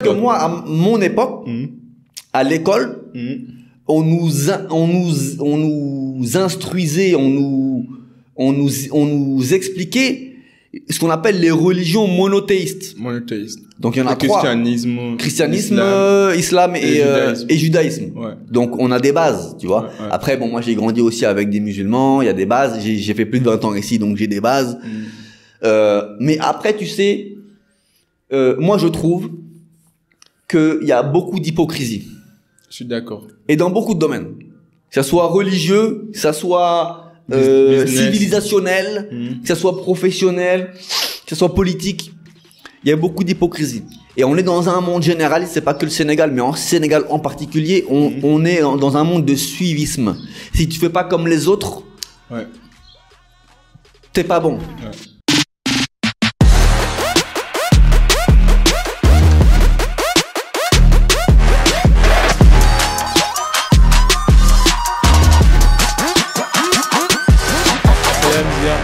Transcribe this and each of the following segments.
Que moi, à mon époque, à l'école, on nous instruisait, on nous expliquait ce qu'on appelle les religions monothéistes. Donc il y en a trois. Christianisme, islam et judaïsme. Ouais. Donc on a des bases, tu vois. Ouais. Après, bon, moi j'ai grandi aussi avec des musulmans, il y a des bases. J'ai fait plus de 20 ans ici, donc j'ai des bases. Mais après, tu sais, moi je trouve qu'il y a beaucoup d'hypocrisie. Je suis d'accord. Et dans beaucoup de domaines. Que ça soit religieux, que ça soit civilisationnel, que ça soit professionnel, que ça soit politique. Il y a beaucoup d'hypocrisie. Et on est dans un monde général, c'est pas que le Sénégal, mais en Sénégal en particulier, on est dans un monde de suivisme. Si tu fais pas comme les autres, Ouais. t'es pas bon. Ouais.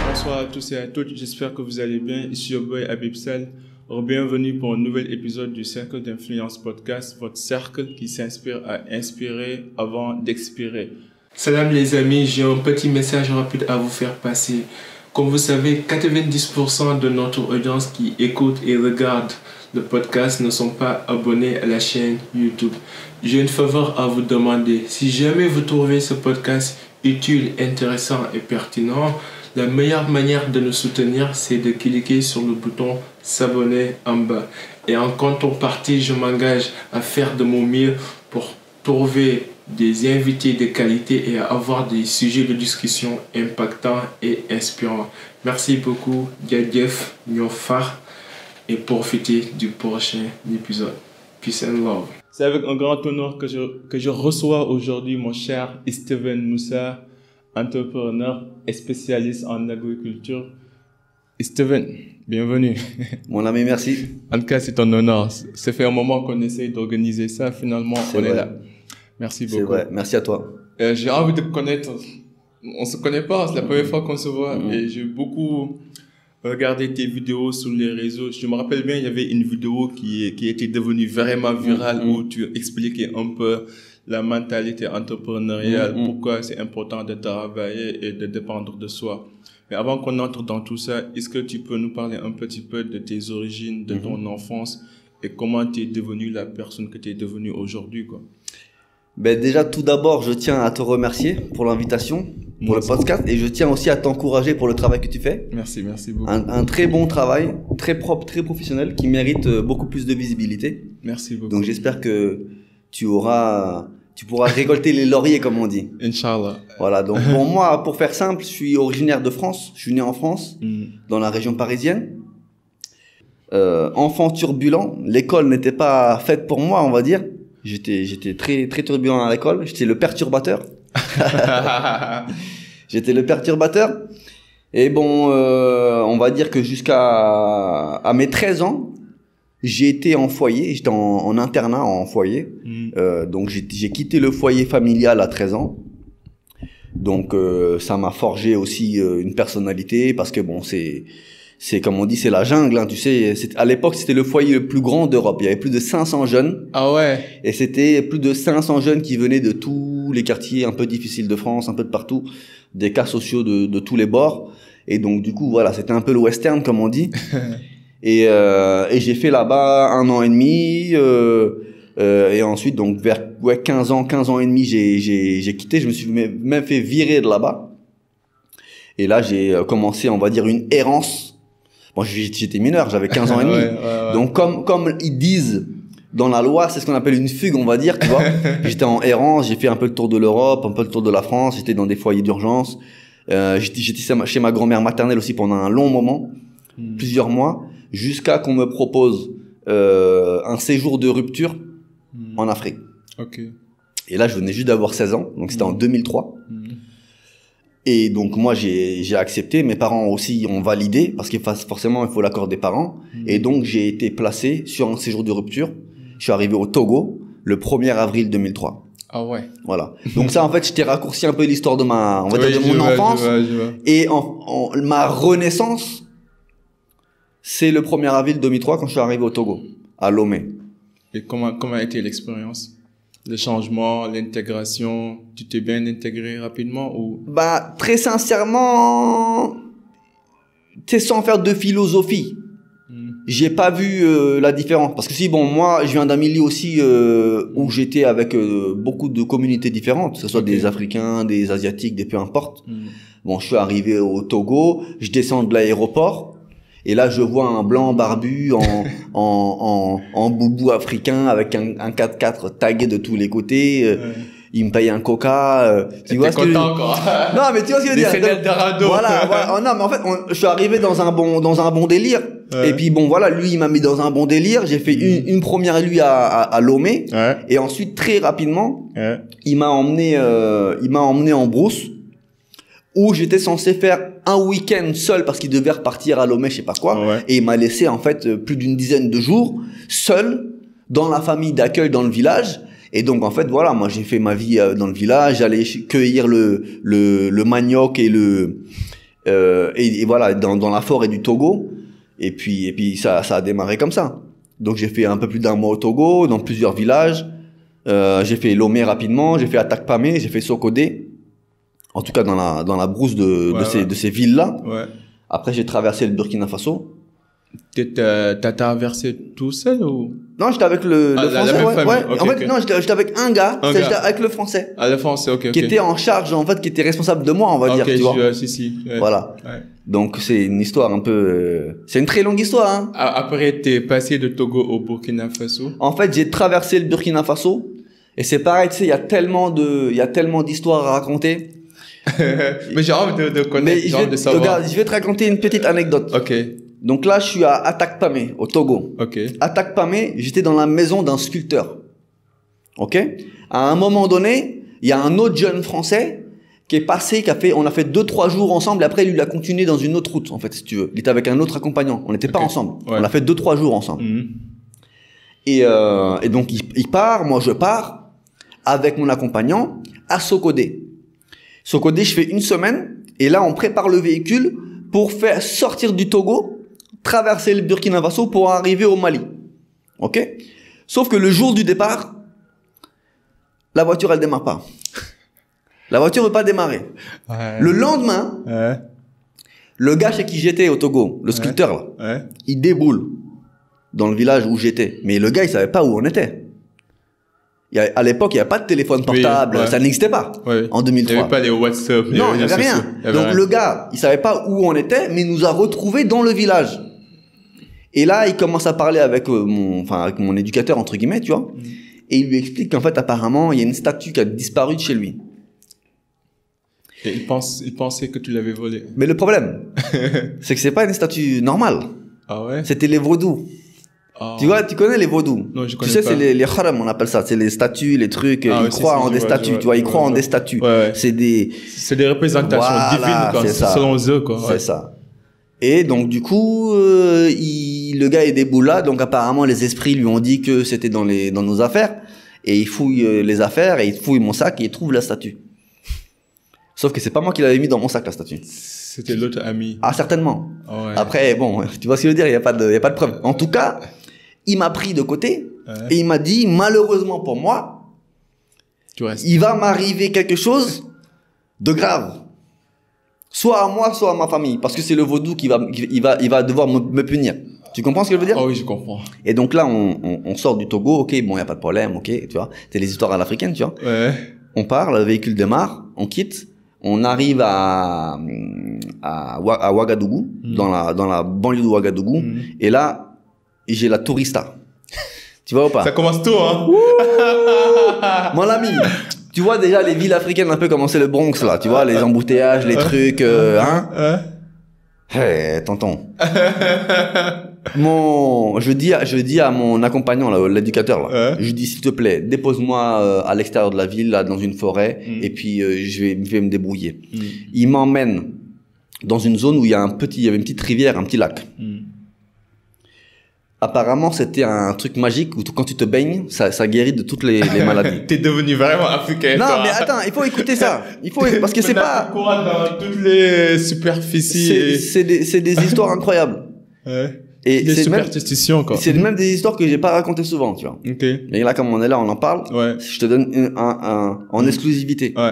Bonsoir à tous et à toutes, j'espère que vous allez bien. Ici your boy Habib Sall. Bienvenue pour un nouvel épisode du Cercle d'Influence Podcast, votre cercle qui s'inspire à inspirer avant d'expirer. Salam les amis, j'ai un petit message rapide à vous faire passer. Comme vous savez, 90% de notre audience qui écoute et regarde le podcast ne sont pas abonnés à la chaîne YouTube. J'ai une faveur à vous demander. Si jamais vous trouvez ce podcast utile, intéressant et pertinent, la meilleure manière de nous soutenir, c'est de cliquer sur le bouton s'abonner en bas. Et en contrepartie, je m'engage à faire de mon mieux pour trouver des invités de qualité et à avoir des sujets de discussion impactants et inspirants. Merci beaucoup, Diadjef, Nyofar, et profitez du prochain épisode. Peace and love. C'est avec un grand honneur que je reçois aujourd'hui mon cher Steven Moussa, entrepreneur et spécialiste en agriculture. Steven, bienvenue. Mon ami, merci. En tout cas, c'est un honneur. Ça fait un moment qu'on essaye d'organiser ça. Finalement, on est là. Merci beaucoup. C'est vrai. Merci à toi. J'ai envie de te connaître. On se connaît pas. C'est la première fois qu'on se voit. Et j'ai beaucoup regardé tes vidéos sur les réseaux. Je me rappelle bien, il y avait une vidéo qui était devenue vraiment virale où tu expliquais un peu la mentalité entrepreneuriale, pourquoi c'est important de travailler et de dépendre de soi. Mais avant qu'on entre dans tout ça, est-ce que tu peux nous parler un petit peu de tes origines, de ton enfance et comment tu es devenu la personne que tu es devenue aujourd'hui, quoi? Ben déjà, tout d'abord, je tiens à te remercier pour l'invitation, pour le podcast, et je tiens aussi à t'encourager pour le travail que tu fais. Merci beaucoup. Un très bon travail, très propre, très professionnel, qui mérite beaucoup plus de visibilité. Merci beaucoup. Donc j'espère que tu pourras récolter les lauriers, comme on dit. Inch'Allah. Voilà, donc bon, moi, pour faire simple, je suis originaire de France. Je suis né en France, dans la région parisienne. Enfant turbulent, l'école n'était pas faite pour moi, on va dire. J'étais très turbulent à l'école. J'étais le perturbateur. J'étais le perturbateur. Et bon, on va dire que jusqu'à mes 13 ans, j'ai été en foyer. J'étais en internat en foyer. Donc j'ai quitté le foyer familial à 13 ans. Donc ça m'a forgé aussi une personnalité parce que bon, c'est comme on dit, c'est la jungle, hein, tu sais. À l'époque, c'était le foyer le plus grand d'Europe. Il y avait plus de 500 jeunes. Ah ouais. Et c'était plus de 500 jeunes qui venaient de tous les quartiers un peu difficiles de France, un peu de partout, des cas sociaux de tous les bords. Et donc, du coup, voilà, c'était un peu le western, comme on dit. Et j'ai fait là-bas 1 an et demi. Et ensuite, donc, vers 15 ans et demi, j'ai quitté. Je me suis même fait virer de là-bas. Et là, j'ai commencé, on va dire, une errance. Bon, j'étais mineur, j'avais 15 ans et demi. Ouais. Donc, comme ils disent dans la loi, c'est ce qu'on appelle une fugue, on va dire, tu vois. J'étais en errance, j'ai fait un peu le tour de l'Europe, un peu le tour de la France, j'étais dans des foyers d'urgence. J'étais chez ma grand-mère maternelle aussi pendant un long moment, plusieurs mois, jusqu'à qu'on me propose un séjour de rupture en Afrique. Ok. Et là, je venais juste d'avoir 16 ans, donc c'était en 2003. Et donc moi j'ai accepté, mes parents aussi ont validé parce que forcément il faut l'accord des parents. Et donc j'ai été placé sur un séjour de rupture. Je suis arrivé au Togo le 1er avril 2003. Ah ouais. Voilà. Donc ça en fait je t'ai raccourci un peu l'histoire de mon enfance. Je vois. Et ma renaissance, c'est le 1er avril 2003 quand je suis arrivé au Togo, à Lomé. Et comment a été l'expérience? Le changement, l'intégration, tu t'es bien intégré rapidement ou? Bah, très sincèrement, c'est sans faire de philosophie. J'ai pas vu la différence. Parce que si, bon, moi, je viens d'un milieu aussi où j'étais avec beaucoup de communautés différentes, que ce soit des Africains, des Asiatiques, des peu importe. Bon, je suis arrivé au Togo, je descends de l'aéroport, et là, je vois un blanc barbu en boubou africain avec un 4x4 tagué de tous les côtés. Il me paye un coca. Tu vois ce que content, quoi. Non, mais tu vois ce que je veux dire. Voilà. Oh, non, mais en fait, je suis arrivé dans un bon délire. Et puis bon, voilà, lui, il m'a mis dans un bon délire. J'ai fait une première nuit à Lomé. Et ensuite, très rapidement, il m'a emmené en brousse, où j'étais censé faire un week-end seul parce qu'il devait repartir à Lomé, je sais pas quoi. Et il m'a laissé, en fait, plus d'une dizaine de jours, seul, dans la famille d'accueil dans le village. Et donc, en fait, voilà, moi, j'ai fait ma vie dans le village, j'allais cueillir le manioc et et voilà, dans la forêt du Togo. Et puis ça a démarré comme ça. Donc, j'ai fait un peu plus d'un mois au Togo, dans plusieurs villages. J'ai fait Lomé rapidement, j'ai fait Atakpamé, j'ai fait Sokodé. En tout cas, dans la brousse de ces villes-là. Après, j'ai traversé le Burkina Faso. T'as traversé tout seul ou? Non, j'étais avec le français, Okay, en fait, non, j'étais avec un gars, j'étais avec le français. Ah, le français, ok. Qui était en charge, en fait, qui était responsable de moi, on va dire, tu vois. Si. Voilà. Donc, c'est une histoire un peu, c'est une très longue histoire, hein. Après, t'es passé de Togo au Burkina Faso? En fait, j'ai traversé le Burkina Faso. Et c'est pareil, tu sais, il y a tellement d'histoires à raconter. Mais j'ai envie de connaître, j'ai envie de savoir. Regarde, je vais te raconter une petite anecdote. Ok. Donc là, je suis à Atakpamé, au Togo. Ok. Atakpamé, j'étais dans la maison d'un sculpteur. Ok. À un moment donné, il y a un autre jeune français qui est passé, on a fait 2-3 jours ensemble, et après, lui, il a continué dans une autre route, en fait, si tu veux. Il était avec un autre accompagnant. On n'était pas ensemble. On a fait 2-3 jours ensemble. Et donc, il part, moi, je pars, avec mon accompagnant, à Sokodé. Sokodé, je fais une semaine, et là, on prépare le véhicule pour faire sortir du Togo, traverser le Burkina Faso pour arriver au Mali. Ok? Sauf que le jour du départ, la voiture, elle démarre pas. La voiture veut pas démarrer. Le lendemain, le gars chez qui j'étais au Togo, le sculpteur, là, il déboule dans le village où j'étais. Mais le gars, il savait pas où on était. À l'époque, il n'y avait pas de téléphone portable, ça n'existait pas. En 2003. Il n'y avait pas les WhatsApp. Non, il n'y avait rien. Donc le gars, il savait pas où on était, mais il nous a retrouvés dans le village. Et là, il commence à parler avec mon éducateur, entre guillemets, tu vois. Et il lui explique qu'en fait, apparemment, il y a une statue qui a disparu de chez lui. Et il pensait que tu l'avais volée. Mais le problème, c'est que c'est pas une statue normale. Ah ouais? C'était les vaudous. Oh. Tu vois, tu connais les vaudous? Non, je connais pas. Tu sais, pas. c'est les haram, on appelle ça. C'est les statues, les trucs. Ils croient en des statues, tu vois. Ils croient en des statues. C'est des représentations divines, quoi. Selon eux, quoi. C'est ça. Et donc, du coup, le gars est déboule là. Donc, apparemment, les esprits lui ont dit que c'était dans nos affaires. Et il fouille les affaires et il fouille mon sac et il trouve la statue. Sauf que c'est pas moi qui l'avais mis dans mon sac, la statue. C'était l'autre ami. Ah, certainement. Oh, ouais. Après, bon, tu vois ce que je veux dire, il y a pas de preuve. En tout cas, il m'a pris de côté et il m'a dit, malheureusement pour moi, il va m'arriver quelque chose de grave. Soit à moi, soit à ma famille. Parce que c'est le vaudou qui va devoir me punir. Tu comprends ce que je veux dire? Oh oui, je comprends. Et donc là, on sort du Togo, ok, bon, il n'y a pas de problème, ok, tu vois. C'est les histoires à l'africaine, tu vois. Ouais. On part, le véhicule démarre, on quitte. On arrive à Ouagadougou, dans la banlieue de Ouagadougou. Et là, j'ai la tourista. Tu vois ou pas? Ça commence tôt, hein? Mon ami, tu vois déjà les villes africaines un peu comme c'est le Bronx, là. Tu vois, les embouteillages, les trucs, hein? Hey, tonton. Je dis à mon accompagnant, là, l'éducateur, là. Je dis, s'il te plaît, dépose-moi à l'extérieur de la ville, là, dans une forêt, et puis je vais me débrouiller. Il m'emmène dans une zone où il y avait une petite rivière, un petit lac. Apparemment, c'était un truc magique où quand tu te baignes, ça guérit de toutes les maladies. T'es devenu vraiment africain. Non, toi. mais attends, il faut écouter ça. Parce que c'est pas. Dans toutes les superficies. C'est des histoires incroyables. Ouais. Et Des c'est même, superstitions, quoi. c'est même des histoires que j'ai pas racontées souvent, tu vois. Ok. Mais là, comme on est là, on en parle. Ouais. Je te donne en exclusivité. Ouais.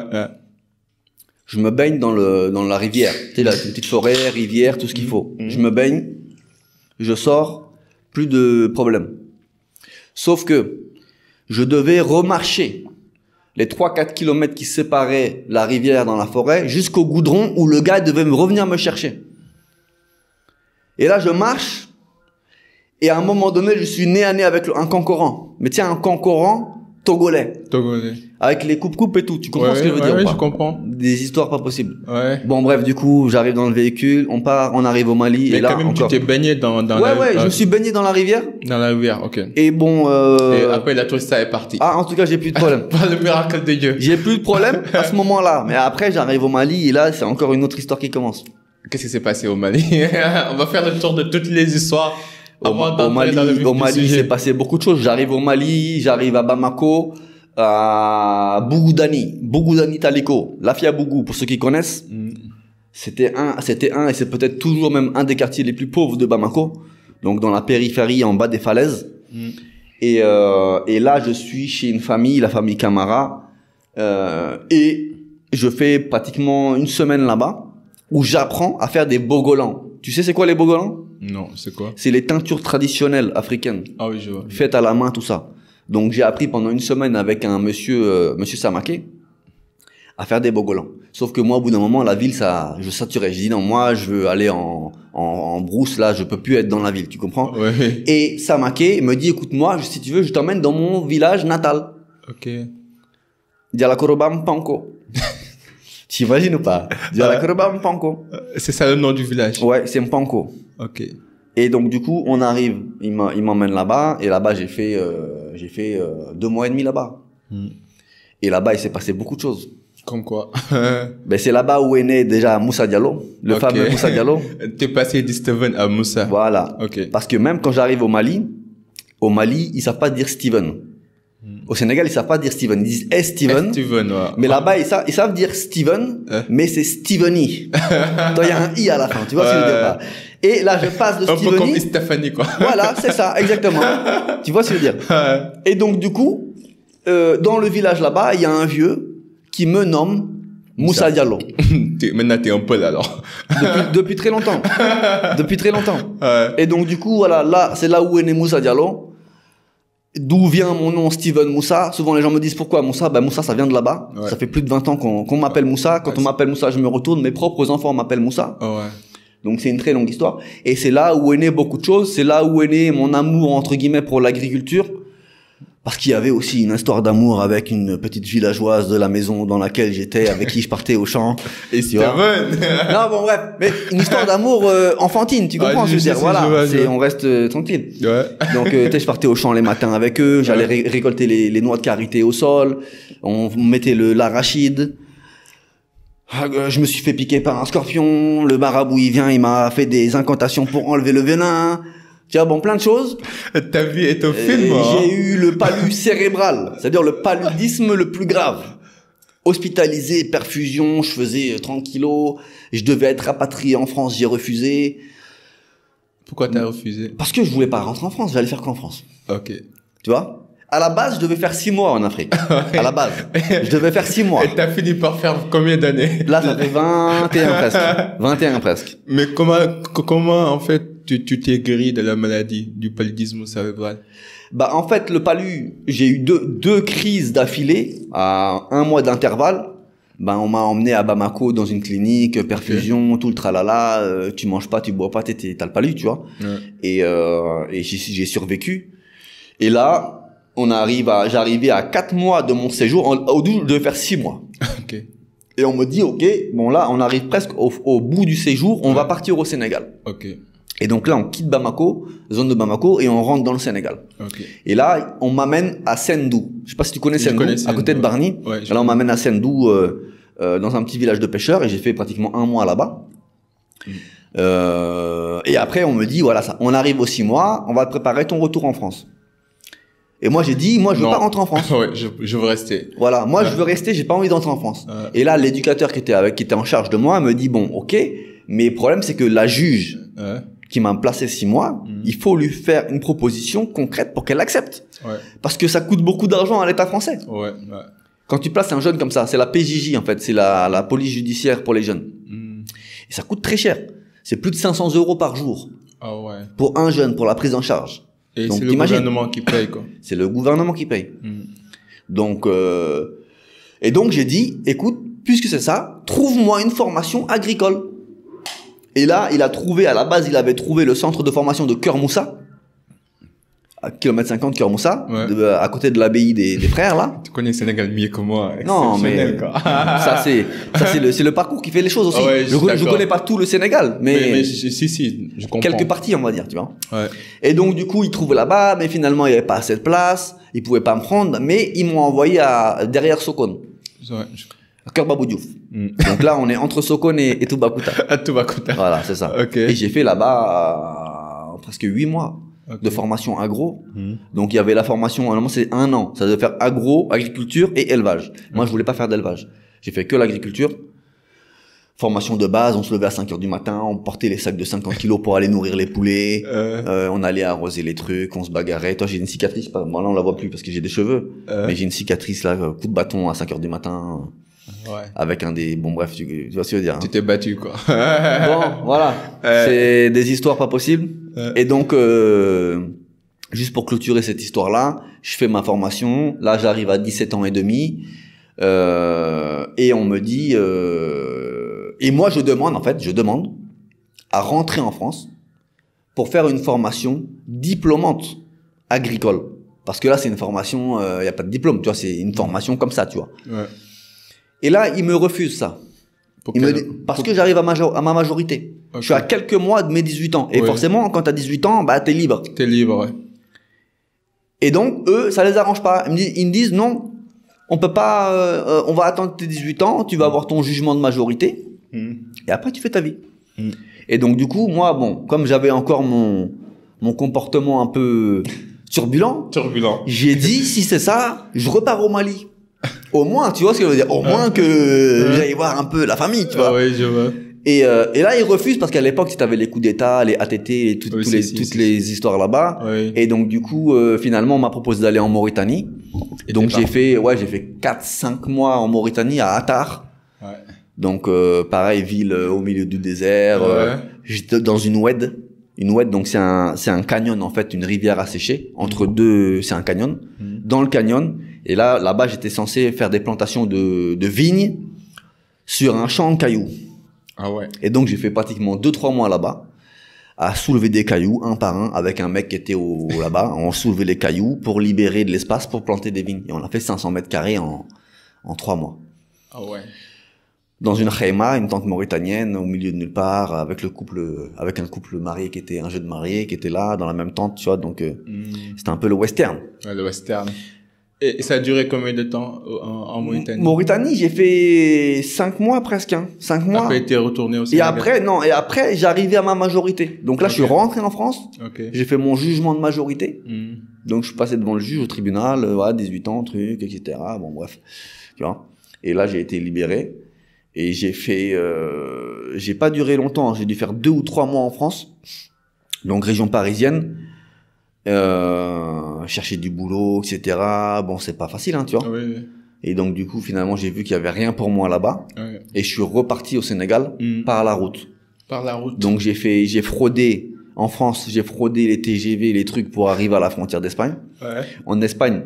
Je me baigne dans la rivière. Tu sais, là, une petite forêt, rivière, tout ce qu'il faut. Je me baigne, je sors, plus de problème. Sauf que je devais remarcher les 3-4 kilomètres qui séparaient la rivière dans la forêt jusqu'au goudron où le gars devait me revenir me chercher. Et là, je marche et à un moment donné, je suis nez à nez avec un concurrent. Mais tiens, un concurrent togolais. Avec les coupes-coupes et tout. Tu comprends ce que je veux dire ou pas? Je comprends. Des histoires pas possibles. Ouais. Bon, bref, du coup, j'arrive dans le véhicule, on part, on arrive au Mali. Mais et là, quand même, encore... tu t'es baigné dans Ouais, je me suis baigné dans la rivière. Dans la rivière, ok. Et bon... Et après, la tourista est partie. Ah, en tout cas, j'ai plus de problème. Par le miracle de Dieu. J'ai plus de problème à ce moment-là. Mais après, j'arrive au Mali et là, c'est encore une autre histoire qui commence. Qu'est-ce qui s'est passé au Mali? On va faire le tour de toutes les histoires. Au Mali, il s'est passé beaucoup de choses. J'arrive au Mali, j'arrive à Bamako, à Bougoudani Taliko, Lafia Bougou, pour ceux qui connaissent. C'était un, et c'est peut-être toujours même un des quartiers les plus pauvres de Bamako. Donc, dans la périphérie, en bas des falaises. Et là, je suis chez une famille, la famille Camara, et je fais pratiquement une semaine là-bas, où j'apprends à faire des bogolans. Tu sais c'est quoi les bogolans? Non, c'est quoi? C'est les teintures traditionnelles africaines. Ah oui, je vois. Faites à la main, tout ça. Donc j'ai appris pendant une semaine avec un monsieur Samaké à faire des bogolans. Sauf que moi, au bout d'un moment, la ville, je saturais. Je dis non, moi, je veux aller en brousse, là, je peux plus être dans la ville, tu comprends? Ouais. Et Samaké me dit, écoute-moi, si tu veux, je t'emmène dans mon village natal. Ok. Dialakorobam Panko. Tu imagines ou pas? Dialakorobam Panko. C'est ça le nom du village? Ouais, c'est Mpanko. Ok. Et donc du coup, on arrive, il m'emmène là-bas, et là-bas j'ai fait 2 mois et demi là-bas. Et là-bas, il s'est passé beaucoup de choses. Comme quoi? Ben c'est là-bas où est né déjà Moussa Diallo, le fameux Moussa Diallo. T'es passé de Steven à Moussa. Voilà. Ok. Parce que même quand j'arrive au Mali, ils savent pas dire Steven. Au Sénégal, ils savent pas dire Steven, ils disent Steven. Steven, ouais. Mais là-bas, ils savent dire Steven, mais c'est Steveny. Il y a un i à la fin, tu vois ce que je veux dire pas? Et là, je passe de Steveny. Un peu comme Stéphanie, quoi. Voilà, c'est ça, exactement. Tu vois ce que je veux dire? Et donc, du coup, dans le village là-bas, il y a un vieux qui me nomme Moussa Diallo. Maintenant, t'es un peu là, alors. Depuis très longtemps. Depuis très longtemps. Et donc, du coup, voilà, là, c'est là où est né Moussa Diallo. D'où vient mon nom Steven Moussa? Souvent les gens me disent pourquoi Moussa? Ben Moussa, ça vient de là-bas. Ouais. Ça fait plus de 20 ans qu'on m'appelle Moussa. Quand on m'appelle Moussa, je me retourne. Mes propres enfants m'appellent Moussa. Ouais. Donc c'est une très longue histoire. Et c'est là où est né beaucoup de choses. C'est là où est né mon amour entre guillemets pour l'agriculture. Parce qu'il y avait aussi une histoire d'amour avec une petite villageoise de la maison dans laquelle j'étais, avec qui je partais au champ. Et Steven. Non, bon, bref. Mais une histoire d'amour enfantine, tu comprends ce que je veux dire? Voilà. On reste tranquille. Ouais. Donc, je partais au champ les matins avec eux. J'allais récolter les noix de karité au sol. On mettait l'arachide. Je me suis fait piquer par un scorpion. Le marabout, il vient, il m'a fait des incantations pour enlever le venin. Tu vois, bon, plein de choses. Ta vie est un film, hein. J'ai eu le palud cérébral, c'est-à-dire le paludisme le plus grave. Hospitalisé, perfusion, je faisais 30 kilos, je devais être rapatrié en France, j'ai refusé. Pourquoi t'as refusé? Parce que je voulais pas rentrer en France, j'allais faire qu'en France. Ok. Tu vois? À la base, je devais faire 6 mois en Afrique. À la base. Je devais faire 6 mois. Et t'as fini par faire combien d'années? Là, ça fait 21 presque. 21 presque. Mais comment, en fait, tu t'es guéri de la maladie du paludisme cérébral? Bah, en fait, le palud, j'ai eu deux crises d'affilée à 1 mois d'intervalle. Ben, on m'a emmené à Bamako dans une clinique, perfusion, tout le tralala, tu manges pas, tu bois pas, t'as le palud, tu vois. Et j'ai survécu. Et là, j'arrivais à 4 mois de mon séjour. Au début, je devais faire 6 mois. Ok. Et on me dit, ok, bon là, on arrive presque au bout du séjour, on va partir au Sénégal. Ok. Et donc là, on quitte Bamako, zone de Bamako, et on rentre dans le Sénégal. Ok. Et là, on m'amène à Sendou. Je sais pas si tu connais Sendou, à côté de Bargny. Ouais, là, on m'amène à Sendou, dans un petit village de pêcheurs, et j'ai fait pratiquement 1 mois là-bas. Et après, on me dit, voilà, ça, on arrive aux 6 mois, on va te préparer ton retour en France. Et moi, j'ai dit, je veux pas rentrer en France. Ouais, je veux rester. Voilà, moi, je veux rester, j'ai pas envie d'entrer en France. Et là, l'éducateur qui était en charge de moi me dit, bon, ok, mais le problème, c'est que la juge qui m'a placé 6 mois, il faut lui faire une proposition concrète pour qu'elle accepte. Ouais. Parce que ça coûte beaucoup d'argent à l'État français. Ouais. Quand tu places un jeune comme ça, c'est la PJJ en fait, c'est la police judiciaire pour les jeunes. Et ça coûte très cher. C'est plus de 500 € par jour. Ah ouais. Pour un jeune, pour la prise en charge. Et donc, c'est le gouvernement qui paye, quoi. C'est le gouvernement qui paye. Donc, et donc j'ai dit, écoute, puisque c'est ça, trouve-moi une formation agricole. Et là, il avait trouvé le centre de formation de Cœur Moussa, à kilomètre 50 Cœur Moussa, à côté de l'abbaye des frères, là. Tu connais le Sénégal mieux que moi. Non, mais quoi. ça c'est le parcours qui fait les choses aussi. Ah ouais, je connais pas tout le Sénégal, mais si, je comprends. quelques parties, on va dire, tu vois. Ouais. Et donc, du coup, ils trouvaient là-bas, mais finalement, il n'y avait pas assez de place, ils pouvaient pas me prendre, mais ils m'ont envoyé derrière Sokone. Ouais. À Cœur Babou Diouf. Donc là, on est entre Sokone et Toubacouta. À Toubacouta. Voilà, c'est ça. Ok. Et j'ai fait là-bas presque 8 mois de formation agro. Donc il y avait la formation, normalement c'est 1 an. Ça devait faire agro, agriculture et élevage. Moi, je voulais pas faire d'élevage. J'ai fait que l'agriculture. Formation de base, on se levait à 5 heures du matin, on portait les sacs de 50 kilos pour aller nourrir les poulets, on allait arroser les trucs, on se bagarrait. Toi, j'ai une cicatrice, bon là on la voit plus parce que j'ai des cheveux, mais j'ai une cicatrice là, coup de bâton à 5 heures du matin. Ouais. Avec un des... Bon, bref, tu vois ce que je veux dire. Tu t'es battu, quoi. Bon, voilà. C'est des histoires pas possibles. Et donc, juste pour clôturer cette histoire-là, je fais ma formation. Là, j'arrive à 17 ans et demi. Et on me dit... Et moi, je demande à rentrer en France pour faire une formation diplômante agricole. Parce que là, c'est une formation... Il n'y a pas de diplôme, tu vois. C'est une formation comme ça, tu vois. Ouais. Et là, il me refuse ça. Parce que j'arrive à ma majorité. Okay. Je suis à quelques mois de mes 18 ans. Et forcément, quand tu as 18 ans, bah, t'es libre. T'es libre, ouais. Et donc, eux, ça les arrange pas. Ils me disent, non, on peut pas, on va attendre tes 18 ans, tu vas avoir ton jugement de majorité. Et après, tu fais ta vie. Et donc, du coup, moi, bon, comme j'avais encore mon comportement un peu turbulent. J'ai dit, si c'est ça, je repars au Mali. Au moins, tu vois ce que je veux dire. Au moins que j'aille voir un peu la famille, tu vois. Ah oui, je vois. Et là, ils refusent parce qu'à l'époque, tu avais les coups d'État, les ATT, et toutes les histoires là-bas. Oui. Et donc, du coup, finalement, on m'a proposé d'aller en Mauritanie. Et donc, j'ai fait 4-5 mois en Mauritanie, à Attar. Ouais. Donc, pareil, ville au milieu du désert. J'étais dans une oued. Une oued, donc c'est un canyon, en fait, une rivière asséchée. Entre deux, c'est un canyon. Dans le canyon. Et là-bas, j'étais censé faire des plantations de vignes sur un champ de cailloux. Ah ouais. Et donc, j'ai fait pratiquement 2-3 mois là-bas à soulever des cailloux, un par un, avec un mec qui était là-bas. On soulevait les cailloux pour libérer de l'espace pour planter des vignes. Et on a fait 500 mètres carrés en 3 mois. Ah ouais. Dans une khayma, une tente mauritanienne, au milieu de nulle part, avec un couple marié un jeune marié qui était là, dans la même tente, tu vois. Donc, c'était un peu le western. Ouais, le western. Et ça a duré combien de temps en Mauritanie? Mauritanie, j'ai fait 5 mois presque, 5 mois. Après, t'es retourné au Sénégal. Et après, j'arrivais à ma majorité. Donc là, je suis rentré en France. J'ai fait mon jugement de majorité. Donc, je suis passé devant le juge au tribunal, 18 ans, truc, etc. Bon, bref. Tu vois. Et là, j'ai été libéré. Et j'ai pas duré longtemps. J'ai dû faire 2 ou 3 mois en France. Donc, région parisienne. Chercher du boulot, etc. Bon, c'est pas facile, tu vois. Oui. Et donc, du coup, finalement, j'ai vu qu'il y avait rien pour moi là-bas. Oui. Et je suis reparti au Sénégal par la route. Par la route. Donc, j'ai fraudé en France, j'ai fraudé les TGV, les trucs pour arriver à la frontière d'Espagne. Ouais. En Espagne,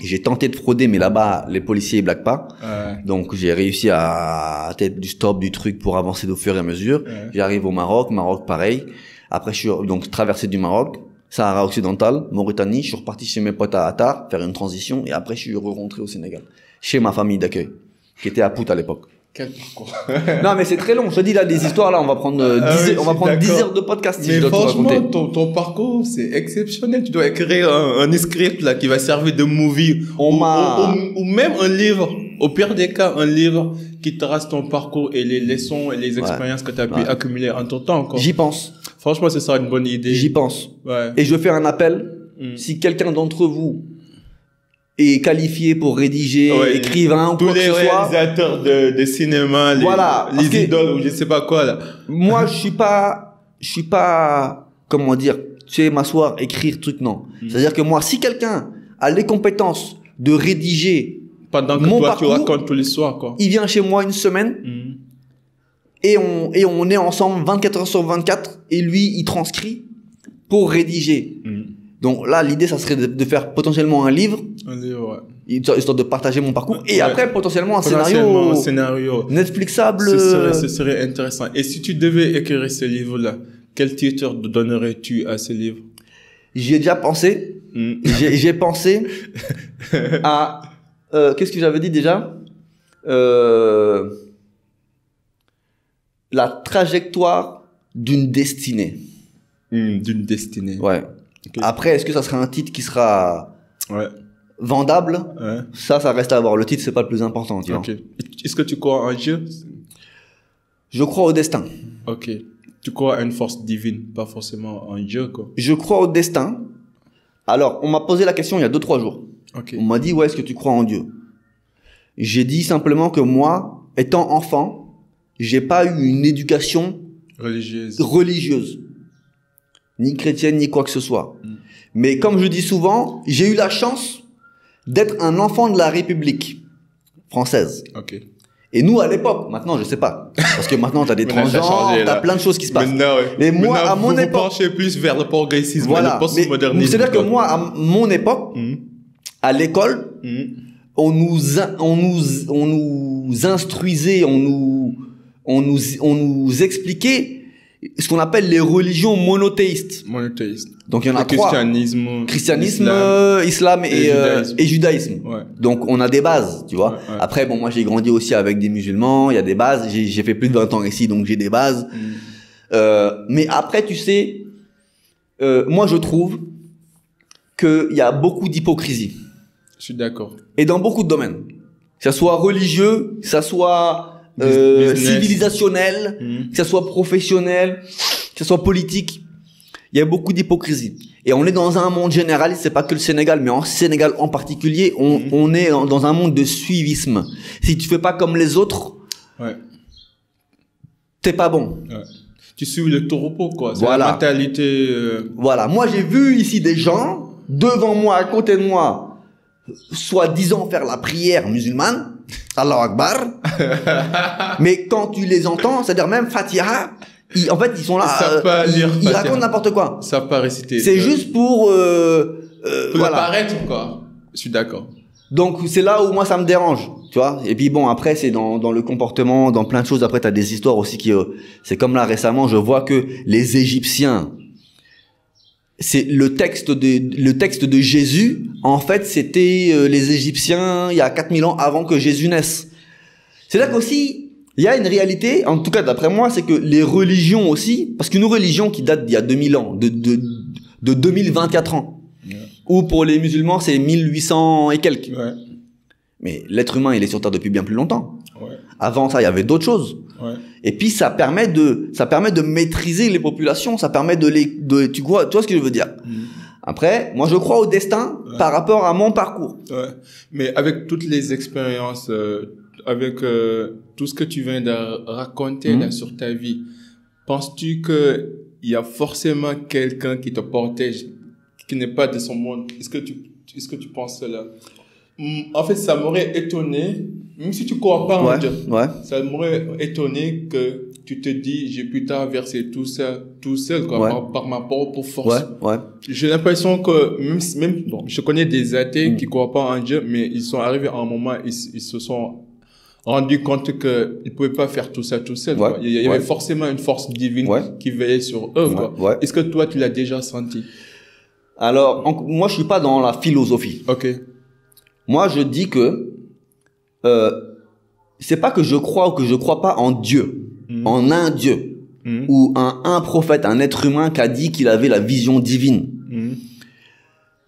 j'ai tenté de frauder, mais là-bas, les policiers, ils blaguent pas. Ouais. Donc, j'ai réussi à tête du stop, du truc pour avancer au fur et à mesure. Ouais. J'arrive au Maroc, pareil. Après, je suis donc traversé du Maroc. Sahara occidental, Mauritanie, je suis reparti chez mes potes à Attar, faire une transition, et après je suis rentré au Sénégal, chez ma famille d'accueil, qui était à Pout à l'époque. Quel parcours. Non, mais c'est très long, je te dis là, des histoires là, on va prendre 10 heures de podcast si mais je dois tout raconter. Franchement, ton parcours, c'est exceptionnel, tu dois écrire un script là, qui va servir de movie, ou même un livre, au pire des cas, un livre qui trace ton parcours et les leçons et les expériences que tu as pu accumuler en ton temps, quoi. J'y pense. Franchement, ce sera une bonne idée. J'y pense. Ouais. Et je fais un appel. Si quelqu'un d'entre vous est qualifié pour rédiger, écrivain ou quoi que ce soit. Tous les réalisateurs de cinéma, les idoles ou je sais pas quoi, là. Moi, je suis pas je suis pas, comment dire, tu sais, m'asseoir, écrire, truc, non. C'est-à-dire que moi, si quelqu'un a les compétences de rédiger pendant que mon toi, parcours, tu racontes tous les soirs, quoi. Il vient chez moi une semaine, et on est ensemble 24 heures sur 24, et lui, il transcrit pour rédiger. Donc là, l'idée, ça serait de faire potentiellement un livre, histoire de partager mon parcours, et après, potentiellement un scénario Netflixable. Ce serait intéressant. Et si tu devais écrire ce livre-là, quel titre donnerais-tu à ce livre? J'y ai déjà pensé. J'ai pensé à... qu'est-ce que j'avais dit déjà? La trajectoire d'une destinée. D'une destinée. Ouais. Okay. Après, est-ce que ça sera un titre qui sera vendable? Ça reste à voir. Le titre, c'est pas le plus important. Tu vois. Est-ce que tu crois en Dieu? Je crois au destin. Ok. Tu crois à une force divine, pas forcément en Dieu, quoi. Je crois au destin. Alors, on m'a posé la question il y a 2-3 jours. On m'a dit, ouais, est-ce que tu crois en Dieu? J'ai dit simplement que moi, étant enfant, j'ai pas eu une éducation religieuse. Ni chrétienne, ni quoi que ce soit. Mais comme je dis souvent, j'ai eu la chance d'être un enfant de la République française. Et nous, à l'époque, maintenant, je sais pas. Parce que maintenant, t'as des transgenres, t'as plein de choses qui se passent. Mais moi, à mon époque... Vous penchez plus vers le progressisme et le postmodernisme. C'est-à-dire que moi, à mon époque, à l'école, on nous instruisait, on nous expliquait ce qu'on appelle les religions monothéistes. Donc il y en a 3. Christianisme, islam et judaïsme. Donc on a des bases, tu vois. Après bon, moi j'ai grandi aussi avec des musulmans, il y a des bases, j'ai fait plus de 20 ans ici donc j'ai des bases. Mais après tu sais moi je trouve que il y a beaucoup d'hypocrisie. Je suis d'accord. Et dans beaucoup de domaines. Que ça soit religieux, que ça soit civilisationnel, que ça soit professionnel, que ça soit politique. Il y a beaucoup d'hypocrisie. Et on est dans un monde généraliste, c'est pas que le Sénégal, mais en Sénégal en particulier, on est dans un monde de suivisme. Si tu fais pas comme les autres, t'es pas bon. Tu suis le taureau, quoi. C'est la mentalité. Voilà. Moi, j'ai vu ici des gens, devant moi, à côté de moi, soi-disant faire la prière musulmane, Allahu Akbar. Mais quand tu les entends, c'est-à-dire même Fatiha, en fait, ils sont là, ils racontent n'importe quoi. Ça pas réciter. C'est juste pour apparaître, quoi. Je suis d'accord. Donc, c'est là où moi, ça me dérange, tu vois. Et puis bon, après, c'est dans le comportement, dans plein de choses. Après, t'as des histoires aussi qui, c'est comme là, récemment, je vois que les Égyptiens, c'est le texte de Jésus, en fait, c'était les Égyptiens il y a 4000 ans avant que Jésus naisse. C'est là qu'aussi, il y a une réalité, en tout cas d'après moi, c'est que les religions aussi, parce qu'une religion qui date d'il y a 2000 ans, de 2024 ans, ou pour les musulmans, c'est 1800 et quelques. Mais l'être humain, il est sur Terre depuis bien plus longtemps. Avant ça, il y avait d'autres choses. Et puis ça permet de maîtriser les populations, ça permet tu vois ce que je veux dire. Après, moi je crois au destin par rapport à mon parcours. Mais avec toutes les expériences, avec tout ce que tu viens de raconter là sur ta vie, penses-tu que il y a forcément quelqu'un qui te protège, qui n'est pas de son monde? Est-ce que tu penses cela? En fait, ça m'aurait étonné, même si tu crois pas en Dieu, ça m'aurait étonné que tu te dis, j'ai pu traverser tout seul, quoi, par ma propre force. J'ai l'impression que même bon, je connais des athées qui croient pas en Dieu, mais ils sont arrivés à un moment, ils se sont rendus compte que ils pouvaient pas faire tout ça tout seul. Il y avait forcément une force divine qui veillait sur eux. Est-ce que toi, tu l'as déjà senti? Alors, moi, je suis pas dans la philosophie. Moi, je dis que c'est pas que je crois ou que je crois pas en Dieu, en un Dieu, ou un prophète, un être humain qui a dit qu'il avait la vision divine.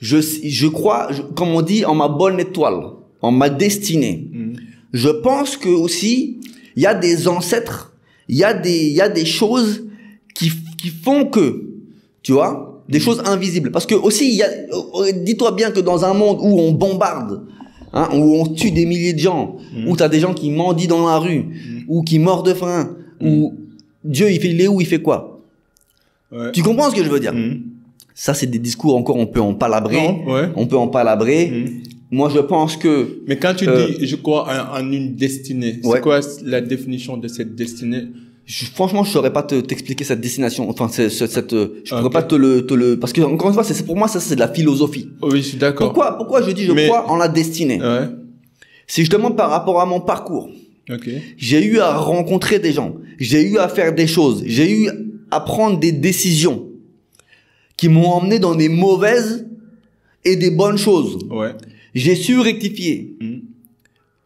Je crois, comme on dit, en ma bonne étoile, en ma destinée. Je pense que aussi, il y a des ancêtres, il y a des choses qui font que, tu vois, des choses invisibles. Parce que aussi, dis-toi bien que dans un monde où on bombarde, où on tue des milliers de gens, où t'as des gens qui mendient dans la rue, ou qui meurent de faim, où Dieu, il est où, il fait quoi? Ouais. Tu comprends ce que je veux dire? Ça, c'est des discours encore, on peut en palabrer. Non, ouais. On peut en palabrer. Moi, je pense que... Mais quand tu dis, je crois en une destinée, Ouais. c'est quoi la définition de cette destinée? Franchement, je saurais pas t'expliquer cette destination. Enfin, je pourrais pas te le, parce que encore une fois, pour moi, ça, c'est de la philosophie. Oui, je suis d'accord. Pourquoi je dis je crois en la destinée? Ouais. C'est justement par rapport à mon parcours. Ok. J'ai eu à rencontrer des gens. J'ai eu à faire des choses. J'ai eu à prendre des décisions qui m'ont emmené dans des mauvaises et des bonnes choses. Ouais. J'ai su rectifier.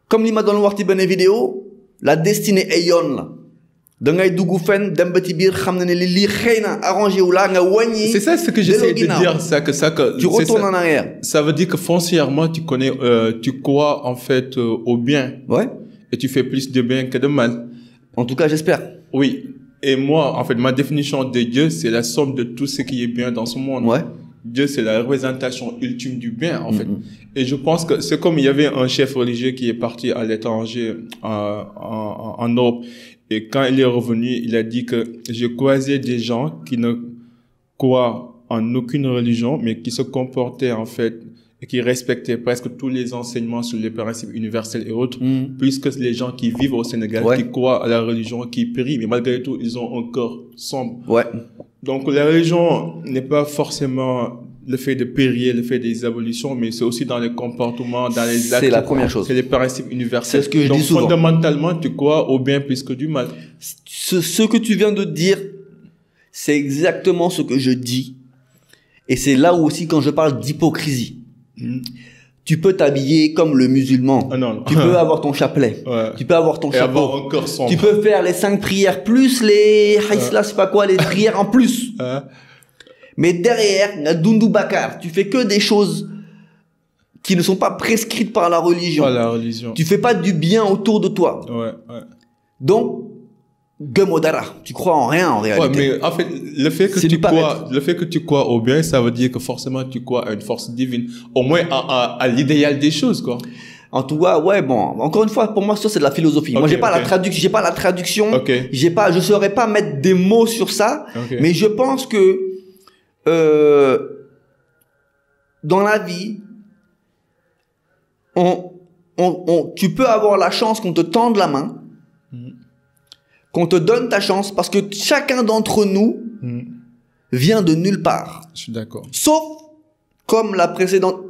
Comme l'image dans le Warti Bene vidéo, la destinée est yon là. Da ngay dugg fenn dem ba ci biir xam na ne li xëy na arrangé wu la nga wàññi. C'est ça ce que j'essaie de dire, Tu retournes en arrière. Ça veut dire que foncièrement tu connais, tu crois en fait au bien. Ouais. Et tu fais plus de bien que de mal. En tout cas, j'espère. Oui. Et moi, en fait, ma définition de Dieu, c'est la somme de tout ce qui est bien dans ce monde. Ouais. Dieu, c'est la représentation ultime du bien, en fait. Et je pense que c'est comme il y avait un chef religieux qui est parti à l'étranger, en Europe. Et quand il est revenu, il a dit que j'ai croisé des gens qui ne croient en aucune religion, mais qui se comportaient, en fait, et qui respectaient presque tous les enseignements sur les principes universels et autres, plus que les gens qui vivent au Sénégal, Ouais. qui croient à la religion, qui prient, mais malgré tout, ils ont un corps sombre. Ouais. Donc la religion n'est pas forcément le fait de prier, le fait des abolitions, mais c'est aussi dans les comportements, dans les actes. C'est la première chose. C'est les principes universels. C'est ce que je Donc, dis souvent. fondamentalement, tu crois au bien plus que du mal. Ce que tu viens de dire, c'est exactement ce que je dis. Et c'est là où aussi quand je parle d'hypocrisie. Tu peux t'habiller comme le musulman. Ah non. Tu peux avoir ton chapelet. Ouais. Tu peux avoir ton Et chapeau. avoir un corps sombre. Tu peux faire les 5 prières plus les haïsla, c'est pas quoi, les prières en plus. Mais derrière, na dundu bakar, tu fais que des choses qui ne sont pas prescrites par la religion. Pas la religion. Tu fais pas du bien autour de toi. Ouais, ouais. Donc, Gemodara, tu crois en rien en réalité. Ouais, mais en fait, le fait que C'est du le fait que tu crois au bien, ça veut dire que forcément tu crois à une force divine. Au moins à l'idéal des choses, quoi. En tout cas, ouais, bon, encore une fois, pour moi, ça c'est de la philosophie. Moi, Ok, j'ai pas ok. la traduction. Ok. Je saurais pas mettre des mots sur ça. Ok. Mais je pense que, dans la vie, tu peux avoir la chance qu'on te tende la main, qu'on te donne ta chance, parce que chacun d'entre nous vient de nulle part. Je suis d'accord. Sauf, comme la précédente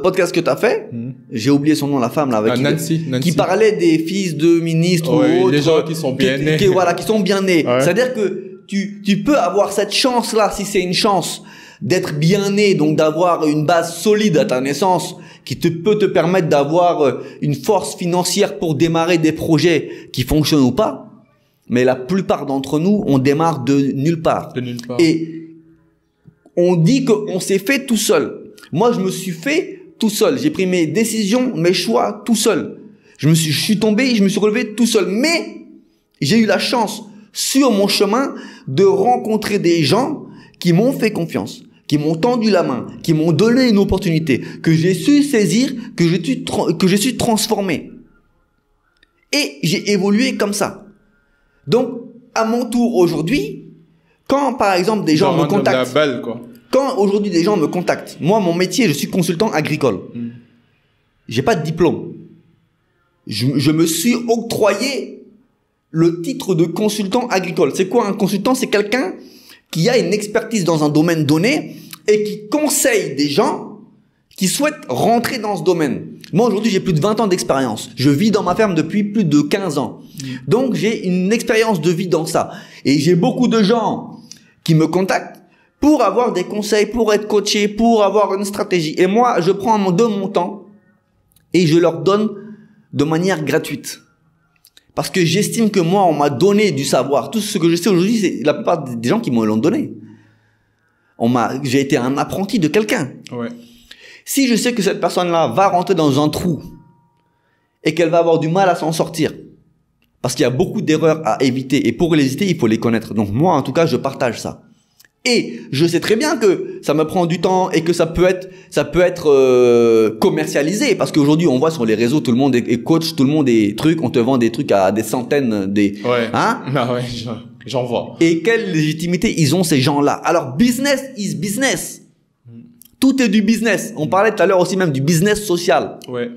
podcast que tu as fait, j'ai oublié son nom, la femme là, avec Nancy. qui parlait des fils de ministres Ouais, ou autres, les gens qui sont bien nés. voilà, qui sont bien nés. Ouais. C'est-à-dire que tu peux avoir cette chance-là, si c'est une chance d'être bien né, donc d'avoir une base solide à ta naissance, qui peut te permettre d'avoir une force financière pour démarrer des projets qui fonctionnent ou pas. Mais la plupart d'entre nous, on démarre de nulle part. De nulle part. Et on dit qu'on s'est fait tout seul. Moi, je me suis fait tout seul. J'ai pris mes décisions, mes choix tout seul. Je suis tombé, je me suis relevé tout seul. Mais j'ai eu la chance, sur mon chemin, de rencontrer des gens qui m'ont fait confiance, qui m'ont tendu la main, qui m'ont donné une opportunité, que j'ai su saisir, que j'ai su transformer. Et j'ai évolué comme ça. Donc, à mon tour aujourd'hui, quand par exemple des gens me contactent, la balle, quoi. quand aujourd'hui des gens me contactent, moi mon métier, je suis consultant agricole. J'ai pas de diplôme. Je me suis octroyé le titre de consultant agricole. C'est quoi un consultant? C'est quelqu'un qui a une expertise dans un domaine donné et qui conseille des gens qui souhaitent rentrer dans ce domaine. Moi, aujourd'hui, j'ai plus de 20 ans d'expérience. Je vis dans ma ferme depuis plus de 15 ans. Donc, j'ai une expérience de vie dans ça. Et j'ai beaucoup de gens qui me contactent pour avoir des conseils, pour être coaché, pour avoir une stratégie. Et moi, je prends de mon temps et je leur donne de manière gratuite. Parce que j'estime que moi, on m'a donné du savoir. Tout ce que je sais aujourd'hui, c'est la plupart des gens qui me l'ont donné. J'ai été un apprenti de quelqu'un. Ouais. Si je sais que cette personne-là va rentrer dans un trou et qu'elle va avoir du mal à s'en sortir, parce qu'il y a beaucoup d'erreurs à éviter, et pour les éviter, il faut les connaître. Donc moi, en tout cas, je partage ça. Et je sais très bien que ça me prend du temps et que ça peut être commercialisé, parce qu'aujourd'hui, on voit sur les réseaux, tout le monde est coach, tout le monde est truc, on te vend des trucs à des centaines, Ouais. hein? Ah ouais, J'en vois. Et quelle légitimité ils ont ces gens-là? Alors, business is business. Tout est du business. On parlait tout à l'heure aussi même du business social. Ouais.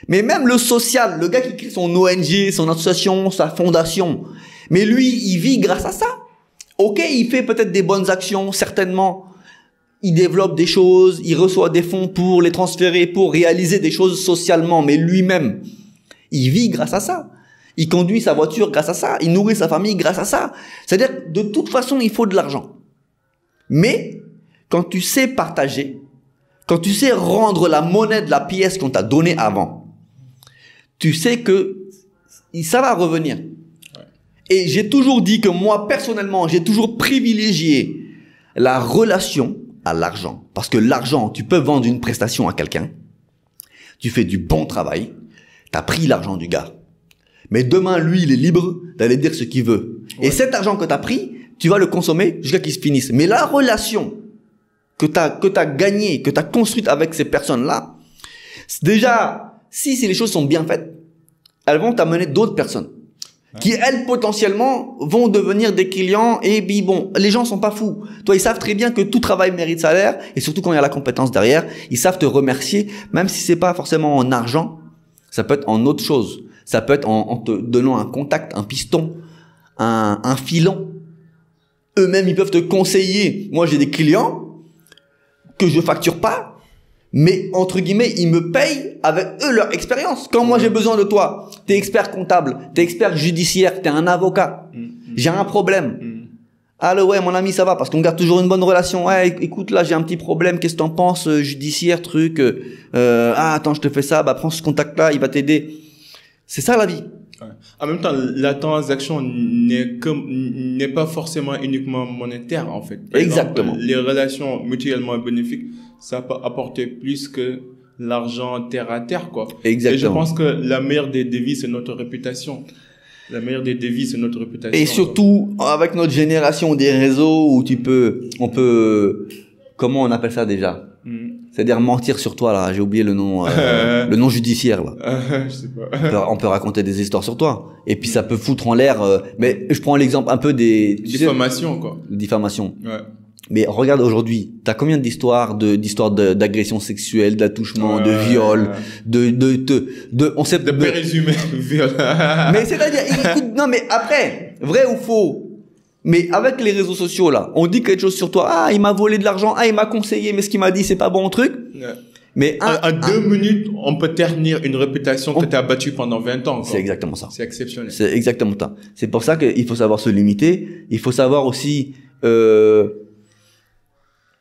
Mais même le social, le gars qui crée son ONG, son association, sa fondation, mais lui, il vit grâce à ça. Ok, il fait peut-être des bonnes actions, certainement. Il développe des choses, il reçoit des fonds pour les transférer, pour réaliser des choses socialement, mais lui-même, il vit grâce à ça. Il conduit sa voiture grâce à ça, il nourrit sa famille grâce à ça. C'est-à-dire que de toute façon, il faut de l'argent. Mais quand tu sais partager, quand tu sais rendre la monnaie de la pièce qu'on t'a donnée avant, tu sais que ça va revenir. Et j'ai toujours dit que moi, personnellement, j'ai toujours privilégié la relation à l'argent. Parce que l'argent, tu peux vendre une prestation à quelqu'un, tu fais du bon travail, tu as pris l'argent du gars. Mais demain, lui, il est libre d'aller dire ce qu'il veut. Ouais. Et cet argent que tu as pris, tu vas le consommer jusqu'à qu'il se finisse. Mais la relation que t'as gagnée, que tu as construite avec ces personnes-là, déjà, si les choses sont bien faites, elles vont t'amener d'autres personnes qui, elles, potentiellement, vont devenir des clients. Et puis, bon, les gens sont pas fous. Toi, ils savent très bien que tout travail mérite salaire. Et surtout quand il y a la compétence derrière, ils savent te remercier, même si c'est pas forcément en argent. Ça peut être en autre chose. Ça peut être en te donnant un contact, un piston, un filon. Eux-mêmes, ils peuvent te conseiller. Moi, j'ai des clients que je facture pas, mais entre guillemets, ils me payent avec eux leur expérience. Quand moi j'ai besoin de toi, t'es expert comptable, t'es expert judiciaire, t'es un avocat, j'ai un problème. Allô, ouais, mon ami, ça va, parce qu'on garde toujours une bonne relation. Ouais, écoute, là, j'ai un petit problème, qu'est-ce que t'en penses, judiciaire, truc, attends, je te fais ça, bah, prends ce contact-là, il va t'aider. C'est ça, la vie. Ouais. En même temps, la transaction n'est pas forcément uniquement monétaire, en fait. Par Exactement. exemple, les relations mutuellement bénéfiques, ça peut apporter plus que l'argent terre à terre, quoi. Exactement. Et je pense que la meilleure des devises, c'est notre réputation. La meilleure des devises, c'est notre réputation. Et surtout, avec notre génération des réseaux où on peut, comment on appelle ça déjà? C'est-à-dire mentir sur toi, là. J'ai oublié le nom, le nom judiciaire, là. Je sais pas. On peut raconter des histoires sur toi. Et puis ça peut foutre en l'air, mais je prends l'exemple un peu des... Diffamation, quoi. Diffamation. Ouais. Mais regarde aujourd'hui, t'as combien d'histoires d'agression sexuelle, d'attouchement, de viol, on sait de présumé viol. Mais c'est-à-dire, écoute, non mais après, vrai ou faux, mais avec les réseaux sociaux là, on dit quelque chose sur toi, ah il m'a volé de l'argent, ah il m'a conseillé, mais ce qu'il m'a dit c'est pas bon truc. Ouais. Mais en 2 minutes, on peut ternir une réputation que tu as battue pendant 20 ans. C'est exactement ça. C'est exceptionnel. C'est exactement ça. C'est pour ça qu'il faut savoir se limiter. Il faut savoir aussi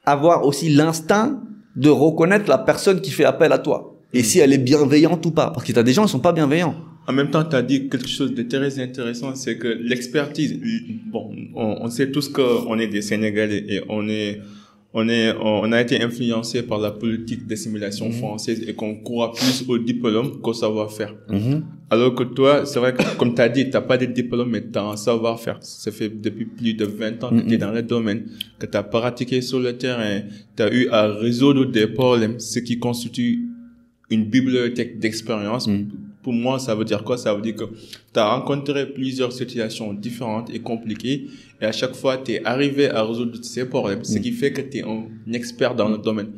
avoir aussi l'instinct de reconnaître la personne qui fait appel à toi. Et si elle est bienveillante ou pas. Parce que t'as des gens qui sont pas bienveillants. En même temps, tu as dit quelque chose de très intéressant, c'est que l'expertise, bon, on sait tous qu'on est des Sénégalais et on a été influencé par la politique d'assimilation française et qu'on croit plus au diplôme qu'au savoir-faire. Alors que toi, c'est vrai que, comme tu as dit, tu n'as pas de diplôme, mais tu as un savoir-faire. Ça fait depuis plus de 20 ans que tu es dans le domaine, que tu as pratiqué sur le terrain, tu as eu à résoudre des problèmes, ce qui constitue une bibliothèque d'expérience. Pour moi, ça veut dire quoi? Ça veut dire que tu as rencontré plusieurs situations différentes et compliquées et à chaque fois, tu es arrivé à résoudre ces problèmes, ce qui fait que tu es un expert dans le domaine.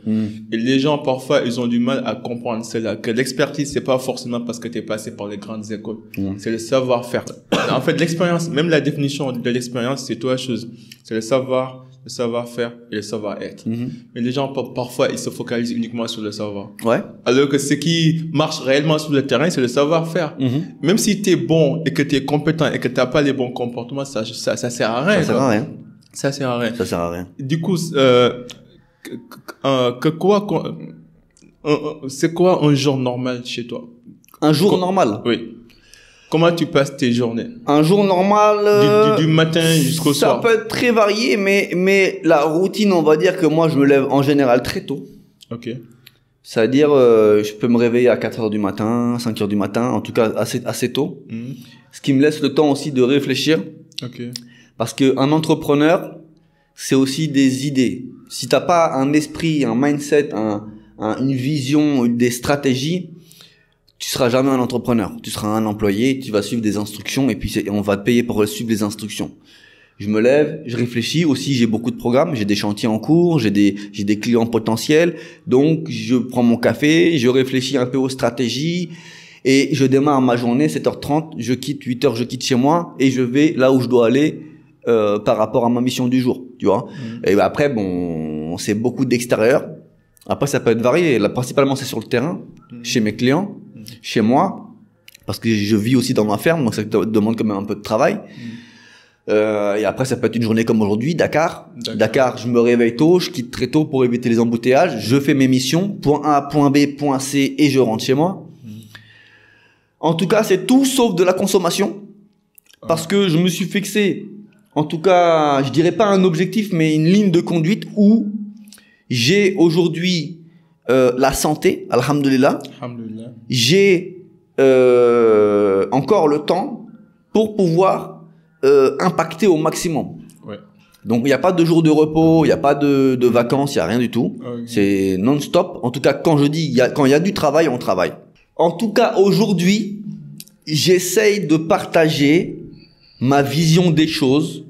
Et les gens, parfois, ils ont du mal à comprendre cela, que l'expertise, c'est pas forcément parce que tu es passé par les grandes écoles. C'est le savoir-faire. En fait, l'expérience, même la définition de l'expérience, c'est trois choses. C'est le savoir-faire et le savoir-être. Mais les gens, parfois, ils se focalisent uniquement sur le savoir. Ouais. Alors que ce qui marche réellement sur le terrain, c'est le savoir-faire. Même si tu es bon et que tu es compétent et que tu n'as pas les bons comportements, ça sert à rien. Ça sert à rien. Ça sert à rien. Ça sert à rien. Du coup, c'est quoi un jour normal chez toi? Un jour normal? Oui. Comment tu passes tes journées? Un jour normal, du matin jusqu'au soir. Ça peut être très varié, mais la routine, on va dire que moi, je me lève en général très tôt. Ok. C'est-à-dire, je peux me réveiller à 4 heures du matin, 5 heures du matin, en tout cas assez tôt. Ce qui me laisse le temps aussi de réfléchir. Ok. Parce que un entrepreneur, c'est aussi des idées. Si t'as pas un esprit, un mindset, une vision, des stratégies, tu seras jamais un entrepreneur. Tu seras un employé, tu vas suivre des instructions et puis on va te payer pour suivre les instructions. Je me lève, je réfléchis aussi, j'ai beaucoup de programmes, j'ai des chantiers en cours, j'ai des clients potentiels. Donc, je prends mon café, je réfléchis un peu aux stratégies et je démarre ma journée, 7h30, je quitte 8h, je quitte chez moi et je vais là où je dois aller par rapport à ma mission du jour, tu vois. Et ben après, bon, c'est beaucoup d'extérieur. Après, ça peut être varié. Là, principalement, c'est sur le terrain, chez mes clients, chez moi, parce que je vis aussi dans ma ferme, donc ça demande quand même un peu de travail. Et après, ça peut être une journée comme aujourd'hui, Dakar. Dakar, je me réveille tôt, je quitte très tôt pour éviter les embouteillages. Je fais mes missions, point A, point B, point C, et je rentre chez moi. En tout cas, c'est tout sauf de la consommation. Parce que je me suis fixé, en tout cas, je dirais pas un objectif, mais une ligne de conduite où j'ai aujourd'hui la santé, alhamdoulilah. J'ai encore le temps pour pouvoir impacter au maximum. Ouais. Donc il n'y a pas de jour de repos, il n'y a pas de vacances, il n'y a rien du tout. Okay. C'est non-stop. En tout cas, quand je dis quand il y a du travail, on travaille. En tout cas, aujourd'hui, j'essaye de partager ma vision des choses,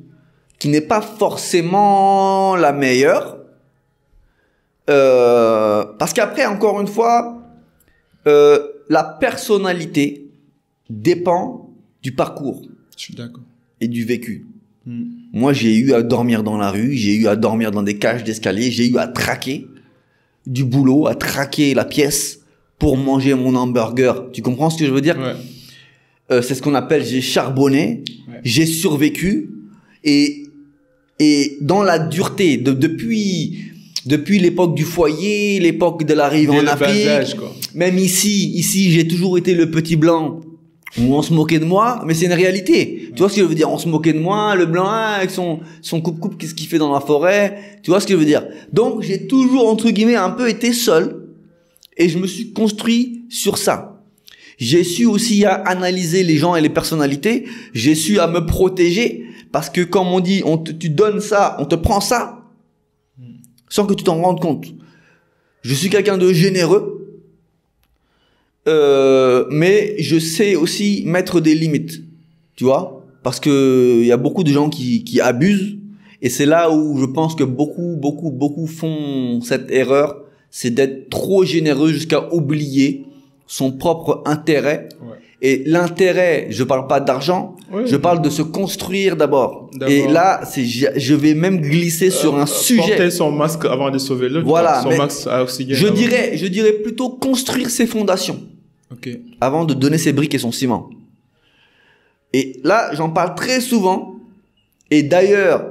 qui n'est pas forcément la meilleure. Parce qu'après, encore une fois, la personnalité dépend du parcours. Je suis d'accord. Et du vécu. Moi, j'ai eu à dormir dans la rue, j'ai eu à dormir dans des cages d'escalier, j'ai eu à traquer du boulot, à traquer la pièce pour manger mon hamburger. Tu comprends ce que je veux dire? Ouais. C'est ce qu'on appelle j'ai charbonné, ouais. J'ai survécu et dans la dureté depuis l'époque du foyer, l'époque de l'arrivée en Afrique, âge, quoi. Même ici, j'ai toujours été le petit blanc. Où on se moquait de moi, mais c'est une réalité. Ouais. Tu vois ce que je veux dire? On se moquait de moi, le blanc avec son coupe-coupe, qu'est-ce qu'il fait dans la forêt? Tu vois ce que je veux dire? Donc, j'ai toujours, entre guillemets, un peu été seul. Et je me suis construit sur ça. J'ai su aussi à analyser les gens et les personnalités. J'ai su à me protéger. Parce que, comme on dit, tu donnes ça, on te prend ça, sans que tu t'en rendes compte. Je suis quelqu'un de généreux. Mais je sais aussi mettre des limites, tu vois, parce que il y a beaucoup de gens qui abusent et c'est là où je pense que beaucoup font cette erreur, c'est d'être trop généreux jusqu'à oublier son propre intérêt. Ouais. Et l'intérêt, je parle pas d'argent, oui, je parle de se construire d'abord. Et là, je vais même glisser sur un sujet. Porter son masque avant de sauver l'autre. Voilà. Son masque à oxygène. Je dirais plutôt construire ses fondations. Okay. Avant de donner ses briques et son ciment. Et là, j'en parle très souvent. Et d'ailleurs,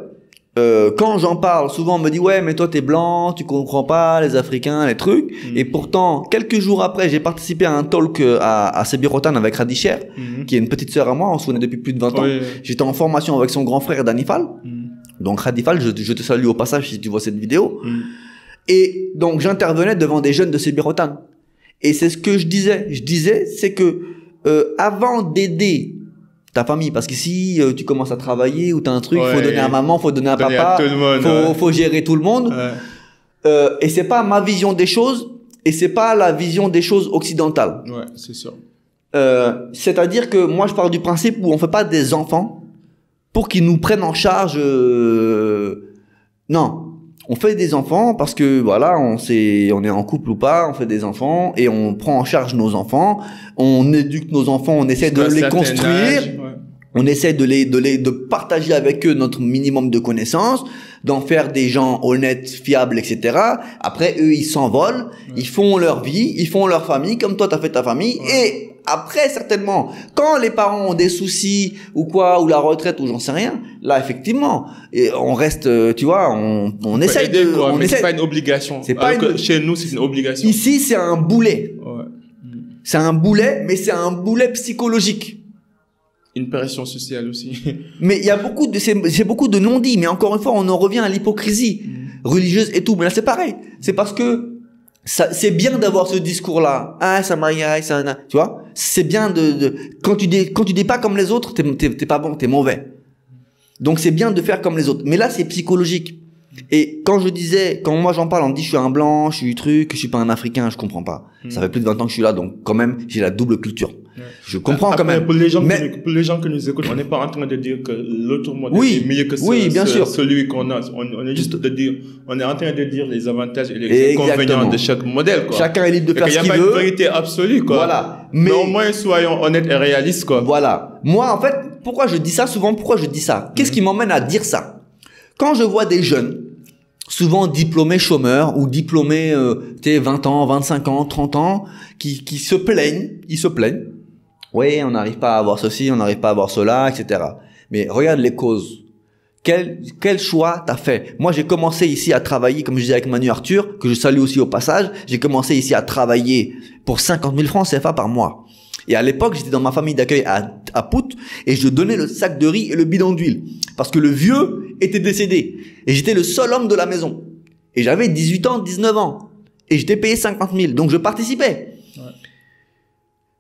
quand j'en parle, souvent on me dit « Ouais, mais toi t'es blanc, tu comprends pas les Africains, les trucs. » Et pourtant, quelques jours après, j'ai participé à un talk à Sebirotan avec Radisher, qui est une petite sœur à moi, on se connaît depuis plus de 20 ans. Oui. J'étais en formation avec son grand frère Danifal. Donc Radifal, je te salue au passage si tu vois cette vidéo. Et donc j'intervenais devant des jeunes de Sebirotan. Et c'est ce que je disais, c'est que avant d'aider ta famille, parce que si tu commences à travailler ou t'as un truc, faut donner à maman, faut donner à papa, faut gérer tout le monde. Ouais. Et c'est pas ma vision des choses, et c'est pas la vision des choses occidentales. Ouais, c'est ça. C'est-à-dire que moi je pars du principe où on fait pas des enfants pour qu'ils nous prennent en charge. Non. On fait des enfants parce que voilà, on est en couple ou pas, on fait des enfants et on prend en charge nos enfants, on éduque nos enfants, on essaie de les construire, on essaie de partager avec eux notre minimum de connaissances, d'en faire des gens honnêtes, fiables, etc. Après, eux, ils s'envolent, ils font leur vie, ils font leur famille, comme toi, t'as fait ta famille, et après, certainement, quand les parents ont des soucis ou quoi, ou la retraite ou j'en sais rien, là, effectivement, on reste, tu vois, on essaye aider, quoi, mais c'est pas une obligation. C'est pas chez nous, c'est une obligation. Ici, c'est un boulet. Ouais. C'est un boulet, mais c'est un boulet psychologique. Une pression sociale aussi. Mais il y a c'est beaucoup de non-dits, mais encore une fois, on en revient à l'hypocrisie religieuse et tout. Mais là, c'est pareil. C'est parce que c'est bien d'avoir ce discours-là. Ah, ça m'aille, ça, tu vois. C'est bien quand tu dis pas comme les autres, t'es pas bon, t'es mauvais. Donc c'est bien de faire comme les autres. Mais là, c'est psychologique. Et quand moi j'en parle, on me dit je suis un blanc, je suis je suis pas un Africain, je comprends pas. Ça fait plus de 20 ans que je suis là, donc quand même, j'ai la double culture. Je comprends Après, quand même. Pour les gens qui nous écoutent, on n'est pas en train de dire que l'autre modèle est mieux que bien sûr. celui qu'on a. On est juste on est en train de dire les avantages et les inconvénients de chaque modèle, quoi. Chacun est libre de faire ce qu'il veut. Il n'y a pas de vérité absolue, quoi. Voilà. Mais au moins, soyons honnêtes et réalistes, quoi. Voilà. Moi, en fait, pourquoi je dis ça souvent? Pourquoi je dis ça? Qu'est-ce qui m'emmène à dire ça? Quand je vois des jeunes, souvent diplômés chômeurs ou diplômés, 20 ans, 25 ans, 30 ans, qui se plaignent, ils se plaignent. Oui, on n'arrive pas à avoir ceci, on n'arrive pas à avoir cela, etc. Mais regarde les causes. Quel choix t'as fait? Moi, j'ai commencé ici à travailler, comme je disais avec Manu Arthur, que je salue aussi au passage. J'ai commencé ici à travailler pour 50 000 francs CFA par mois. Et à l'époque, j'étais dans ma famille d'accueil à Pout et je donnais le sac de riz et le bidon d'huile. Parce que le vieux était décédé. Et j'étais le seul homme de la maison. Et j'avais 18 ans, 19 ans. Et j'étais payé 50 000. Donc je participais. Ouais.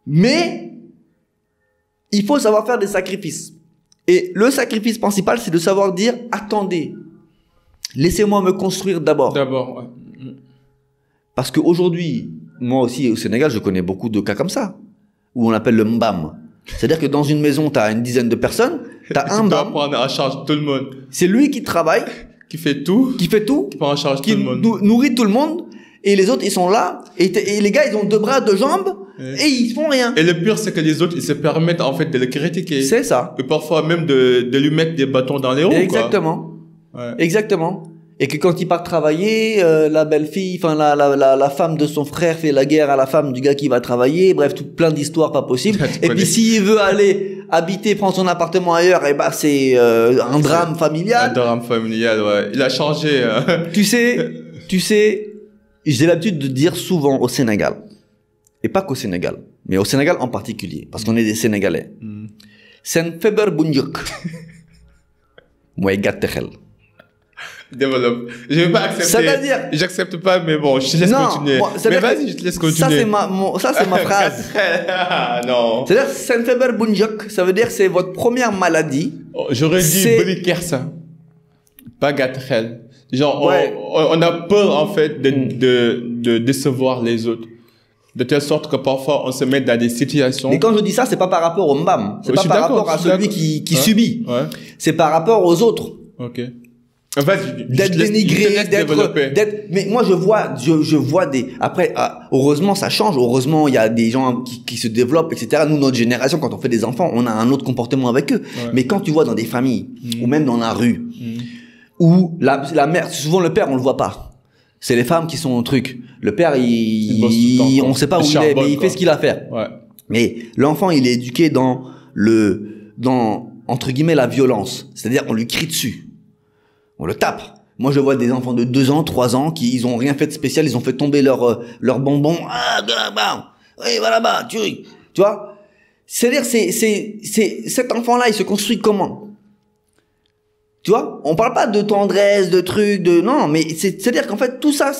Mais, il faut savoir faire des sacrifices. Et le sacrifice principal, c'est de savoir dire, attendez, laissez-moi me construire d'abord. D'abord, ouais. Parce qu'aujourd'hui, moi aussi au Sénégal, je connais beaucoup de cas comme ça, où on appelle le mbam. C'est-à-dire que dans une maison, tu as une dizaine de personnes, tu as un mbam. Tu dois prendre en charge tout le monde. C'est lui qui travaille. Qui fait tout. Qui prend en charge tout le monde. Qui nourrit tout le monde. Et les autres, ils sont là. Et les gars, ils ont 2 bras, 2 jambes. Et ils font rien. Et le pire, c'est que les autres, ils se permettent, en fait, de le critiquer. C'est ça. Et parfois même de lui mettre des bâtons dans les roues. Exactement. Quoi. Ouais. Exactement. Et que quand il part travailler, la belle-fille, enfin, la femme de son frère fait la guerre à la femme du gars qui va travailler. Bref, plein d'histoires pas possibles. Et puis, s'il veut aller habiter, prendre son appartement ailleurs, et bah, c'est, un drame familial. Un drame familial, ouais. Il a changé, Tu sais, j'ai l'habitude de dire souvent au Sénégal, et pas qu'au Sénégal, mais au Sénégal en particulier, parce qu'on est des Sénégalais. Sen feber bunjuk. Moi, gâte xel. Développe. Je vais pas accepter. C'est-à-dire, j'accepte pas, mais bon, je te laisse continuer. Mais vas-y, je te laisse continuer. Ça, c'est ma phrase. Non. C'est-à-dire, sen feber bunjuk, ça veut dire c'est votre première maladie. J'aurais dit Beli Kersa. Pas Gatrel. Genre, ouais. on a peur, en fait, de décevoir les autres. De telle sorte que parfois, on se met dans des situations. Mais quand je dis ça, c'est pas par rapport au mbam. C'est pas par rapport à celui qui subit. Ouais. C'est par rapport aux autres. Ok. D'être dénigré, mais moi je vois des, après, heureusement ça change, heureusement il y a des gens qui se développent, etc. Nous, notre génération, quand on fait des enfants, on a un autre comportement avec eux. Ouais. Mais quand tu vois dans des familles, ou même dans la rue, où la mère, souvent le père on le voit pas. C'est les femmes qui sont au truc. Le père, on sait pas où il est, mais il fait ce qu'il a à faire. Ouais. Mais l'enfant, il est éduqué dans entre guillemets, la violence. C'est-à-dire, on lui crie dessus. On le tape. Moi, je vois des enfants de 2 ans, 3 ans, ils ont rien fait de spécial, ils ont fait tomber leur bonbon. Ah, là-bas. Oui, va là-bas, tu vois? C'est-à-dire, cet enfant-là, il se construit comment? Tu vois? On parle pas de tendresse, de trucs, non, mais c'est-à-dire qu'en fait, tout ça,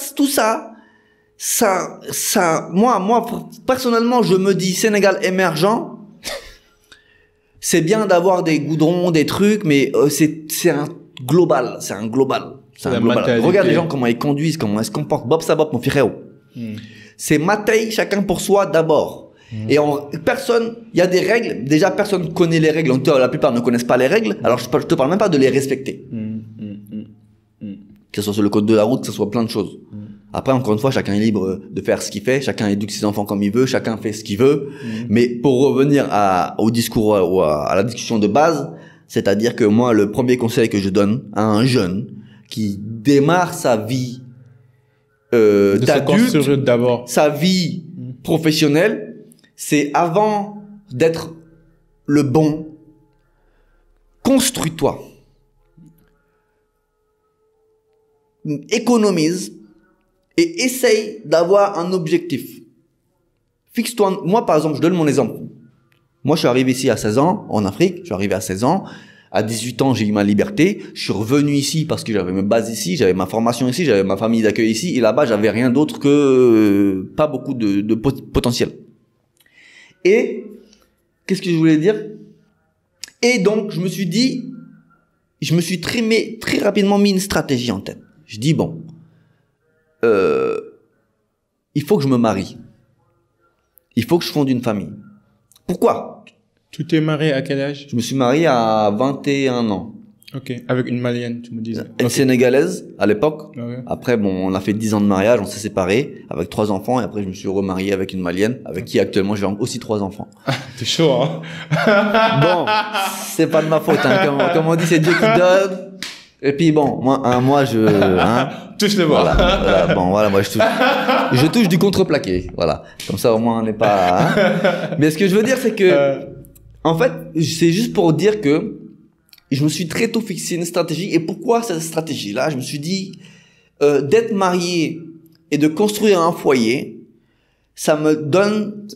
moi, personnellement, je me dis, Sénégal émergent, c'est bien d'avoir des goudrons, des trucs, mais c'est un global. Regarde les gens, comment ils conduisent, comment ils se comportent. Bob Sabop, mon frère. C'est Matei, chacun pour soi d'abord. Et personne, il y a des règles. Déjà, personne connaît les règles. La plupart ne connaissent pas les règles. Alors, je te parle même pas de les respecter. Que ce soit sur le code de la route, que ce soit plein de choses. Après, encore une fois, chacun est libre de faire ce qu'il fait. Chacun éduque ses enfants comme il veut. Chacun fait ce qu'il veut. Mais pour revenir au discours, à la discussion de base, c'est-à-dire que moi, le premier conseil que je donne à un jeune qui démarre sa vie d'adulte, sa vie professionnelle, c'est avant d'être le bon, construis-toi. Économise et essaye d'avoir un objectif. Fixe-toi. Moi, par exemple, je donne mon exemple. Moi, je suis arrivé ici à 16 ans, en Afrique. Je suis arrivé à 16 ans. À 18 ans, j'ai eu ma liberté. Je suis revenu ici parce que j'avais mes bases ici, j'avais ma formation ici, j'avais ma famille d'accueil ici. Et là-bas, j'avais rien d'autre que pas beaucoup de potentiel. Et qu'est-ce que je voulais dire? Et donc, je me suis très rapidement mis une stratégie en tête. Je dis, bon, il faut que je me marie. Il faut que je fonde une famille. Pourquoi? Tu t'es marié à quel âge? Je me suis marié à 21 ans. Ok. Avec une Malienne, tu me disais. Une Sénégalaise, à l'époque. Okay. Après, bon, on a fait 10 ans de mariage, on s'est séparés avec 3 enfants, et après, je me suis remarié avec une Malienne, avec qui actuellement j'ai aussi 3 enfants. T'es chaud, hein? Bon, c'est pas de ma faute, hein. Comme on dit, c'est Dieu qui donne. Et puis bon, moi, touche le bois. Voilà, bon, voilà, moi, je touche du contreplaqué. Voilà. Comme ça, au moins, on n'est pas, hein. Mais ce que je veux dire, c'est que, en fait, c'est juste pour dire que, je me suis très tôt fixé une stratégie. Et pourquoi cette stratégie-là? Je me suis dit, d'être marié et de construire un foyer, ça me donne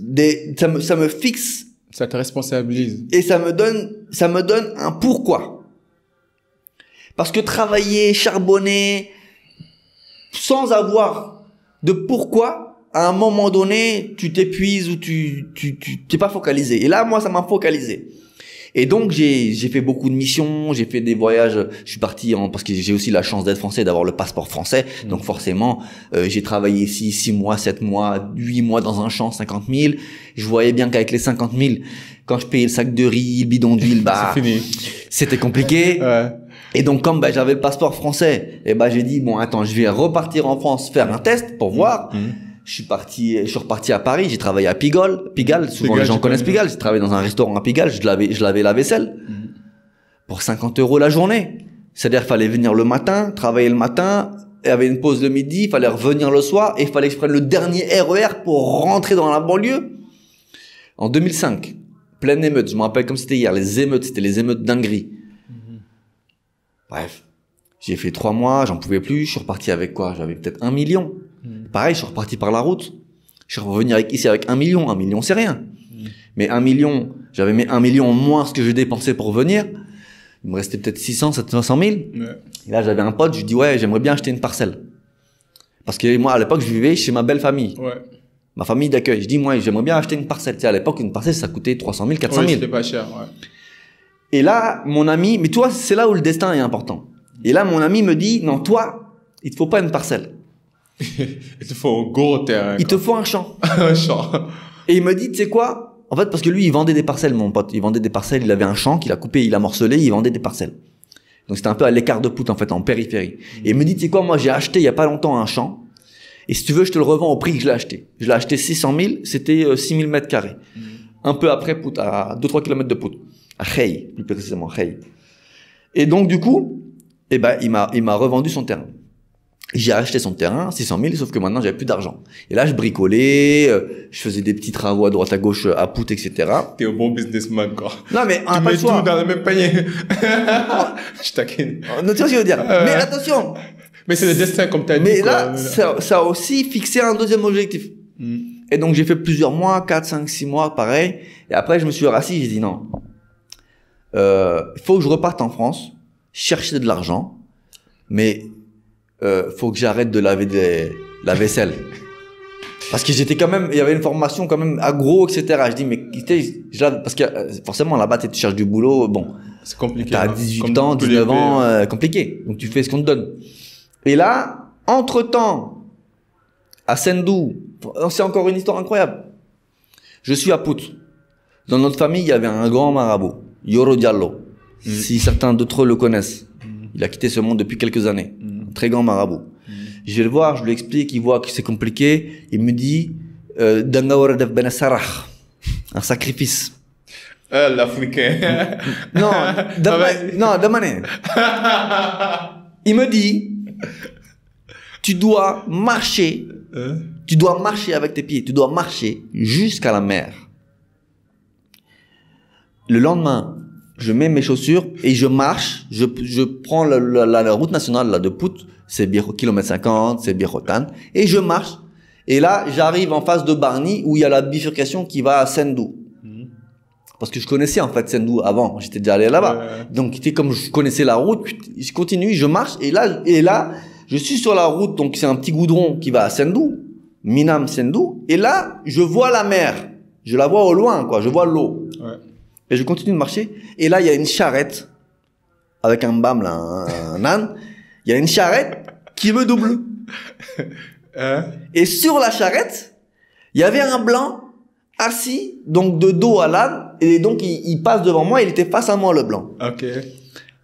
ça me fixe. Ça te responsabilise. Et ça me donne un pourquoi. Parce que travailler, charbonner, sans avoir de pourquoi, à un moment donné, tu t'épuises ou tu t'es pas focalisé. Et là, moi, ça m'a focalisé. Et donc, j'ai fait beaucoup de missions, j'ai fait des voyages, je suis parti parce que j'ai aussi la chance d'être français, d'avoir le passeport français. Donc, forcément, j'ai travaillé ici 6 mois, 7 mois, 8 mois dans un champ, 50 000. Je voyais bien qu'avec les 50 000, quand je payais le sac de riz, le bidon d'huile, c'était compliqué. Ouais. Et donc, comme j'avais le passeport français, j'ai dit, bon, attends, je vais repartir en France faire un test pour voir. Je suis reparti à Paris, j'ai travaillé à Pigalle, souvent les gens connaissent Pigalle, j'ai travaillé dans un restaurant à Pigalle, je lavais la vaisselle pour 50 € la journée. C'est-à-dire qu'il fallait venir le matin, travailler le matin, il y avait une pause le midi, il fallait revenir le soir et il fallait que je prenne le dernier RER pour rentrer dans la banlieue. En 2005, pleine émeute, je me rappelle comme c'était hier, c'était les émeutes d'Hongrie. Bref, j'ai fait 3 mois, j'en pouvais plus, je suis reparti avec quoi? J'avais peut-être 1 million. Pareil, je suis reparti par la route. Je suis revenu ici avec 1 million. 1 million, c'est rien. Mais 1 million, j'avais mis 1 million moins ce que je dépensais pour venir. Il me restait peut-être 600, 700 000. Ouais. Et là, j'avais un pote, je lui dis, ouais, j'aimerais bien acheter une parcelle. Parce que moi, à l'époque, je vivais chez ma belle famille. Ouais. Ma famille d'accueil. Je dis, moi, j'aimerais bien acheter une parcelle. Tu sais, à l'époque, une parcelle, ça coûtait 300 000, 400 000. C'était pas cher, ouais. Et là, mon ami, mais toi, c'est là où le destin est important. Et là, mon ami me dit, non, toi, il te faut pas une parcelle. Il te faut un gros terrain. Il te faut un champ. Un champ. Et il me dit, tu sais quoi? En fait, parce que lui, il vendait des parcelles, mon pote. Il vendait des parcelles, il avait un champ qu'il a coupé, il a morcelé, il vendait des parcelles. Donc c'était un peu à l'écart de Pout, en fait, en périphérie. Et il me dit, tu sais quoi? Moi, j'ai acheté il y a pas longtemps un champ. Et si tu veux, je te le revends au prix que je l'ai acheté. Je l'ai acheté 600 000, c'était 6 000 mètres carrés. Un peu après Pout, à 2-3 km de Pout. À Khay, plus précisément, Khay. Et donc, du coup, il m'a revendu son terrain. J'ai acheté son terrain, 600 000, sauf que maintenant, j'avais plus d'argent. Et là, je bricolais, je faisais des petits travaux à droite à gauche, à Pout, etc. T'es un bon businessman, quoi. Non, mais, tu mets tout dans le même panier. Je taquine. Non, tu vois ce que je veux dire. Mais attention. Mais c'est le destin, comme t'as dit. Mais là, ça a aussi fixé un deuxième objectif. Et donc, j'ai fait plusieurs mois, 4, 5, 6 mois, pareil. Et après, je me suis rassis, j'ai dit non. Faut que je reparte en France, chercher de l'argent, mais faut que j'arrête de laver la vaisselle. Parce que j'étais quand même, il y avait une formation quand même agro, etc. Je dis, mais parce que forcément là-bas, tu cherches du boulot, bon. C'est compliqué. T'as 18 ans, 19 ans, compliqué. Donc tu fais ce qu'on te donne. Et là, entre-temps, à Sendou, c'est encore une histoire incroyable. Je suis à Pout. Dans notre famille, il y avait un grand marabout, Yoro Diallo. Si certains d'entre eux le connaissent. Il a quitté ce monde depuis quelques années. Un très grand marabout. Je vais le voir, je lui explique, il voit que c'est compliqué. Il me dit, un sacrifice. L'Africain. Non, Damané. Il me dit, tu dois marcher avec tes pieds, tu dois marcher jusqu'à la mer. Le lendemain, je mets mes chaussures et je marche, je prends la route nationale là de Pout, c'est kilomètre 50, c'est Birotan, et je marche. Et là, j'arrive en face de Bargny où il y a la bifurcation qui va à Sendou. Parce que je connaissais en fait Sendou avant, j'étais déjà allé là-bas. Donc c'était comme je connaissais la route, je continue, je marche et là, je suis sur la route, donc c'est un petit goudron qui va à Sendou, Minam Sendou, et là, je vois la mer. Je la vois au loin, quoi, je vois l'eau. Ouais. Et je continue de marcher. Et là, il y a une charrette avec un bam là, un âne. Il y a une charrette qui me double. Et sur la charrette, il y avait un blanc assis, donc de dos à l'âne, et donc il passe devant moi, il était face à moi, le blanc. Ok.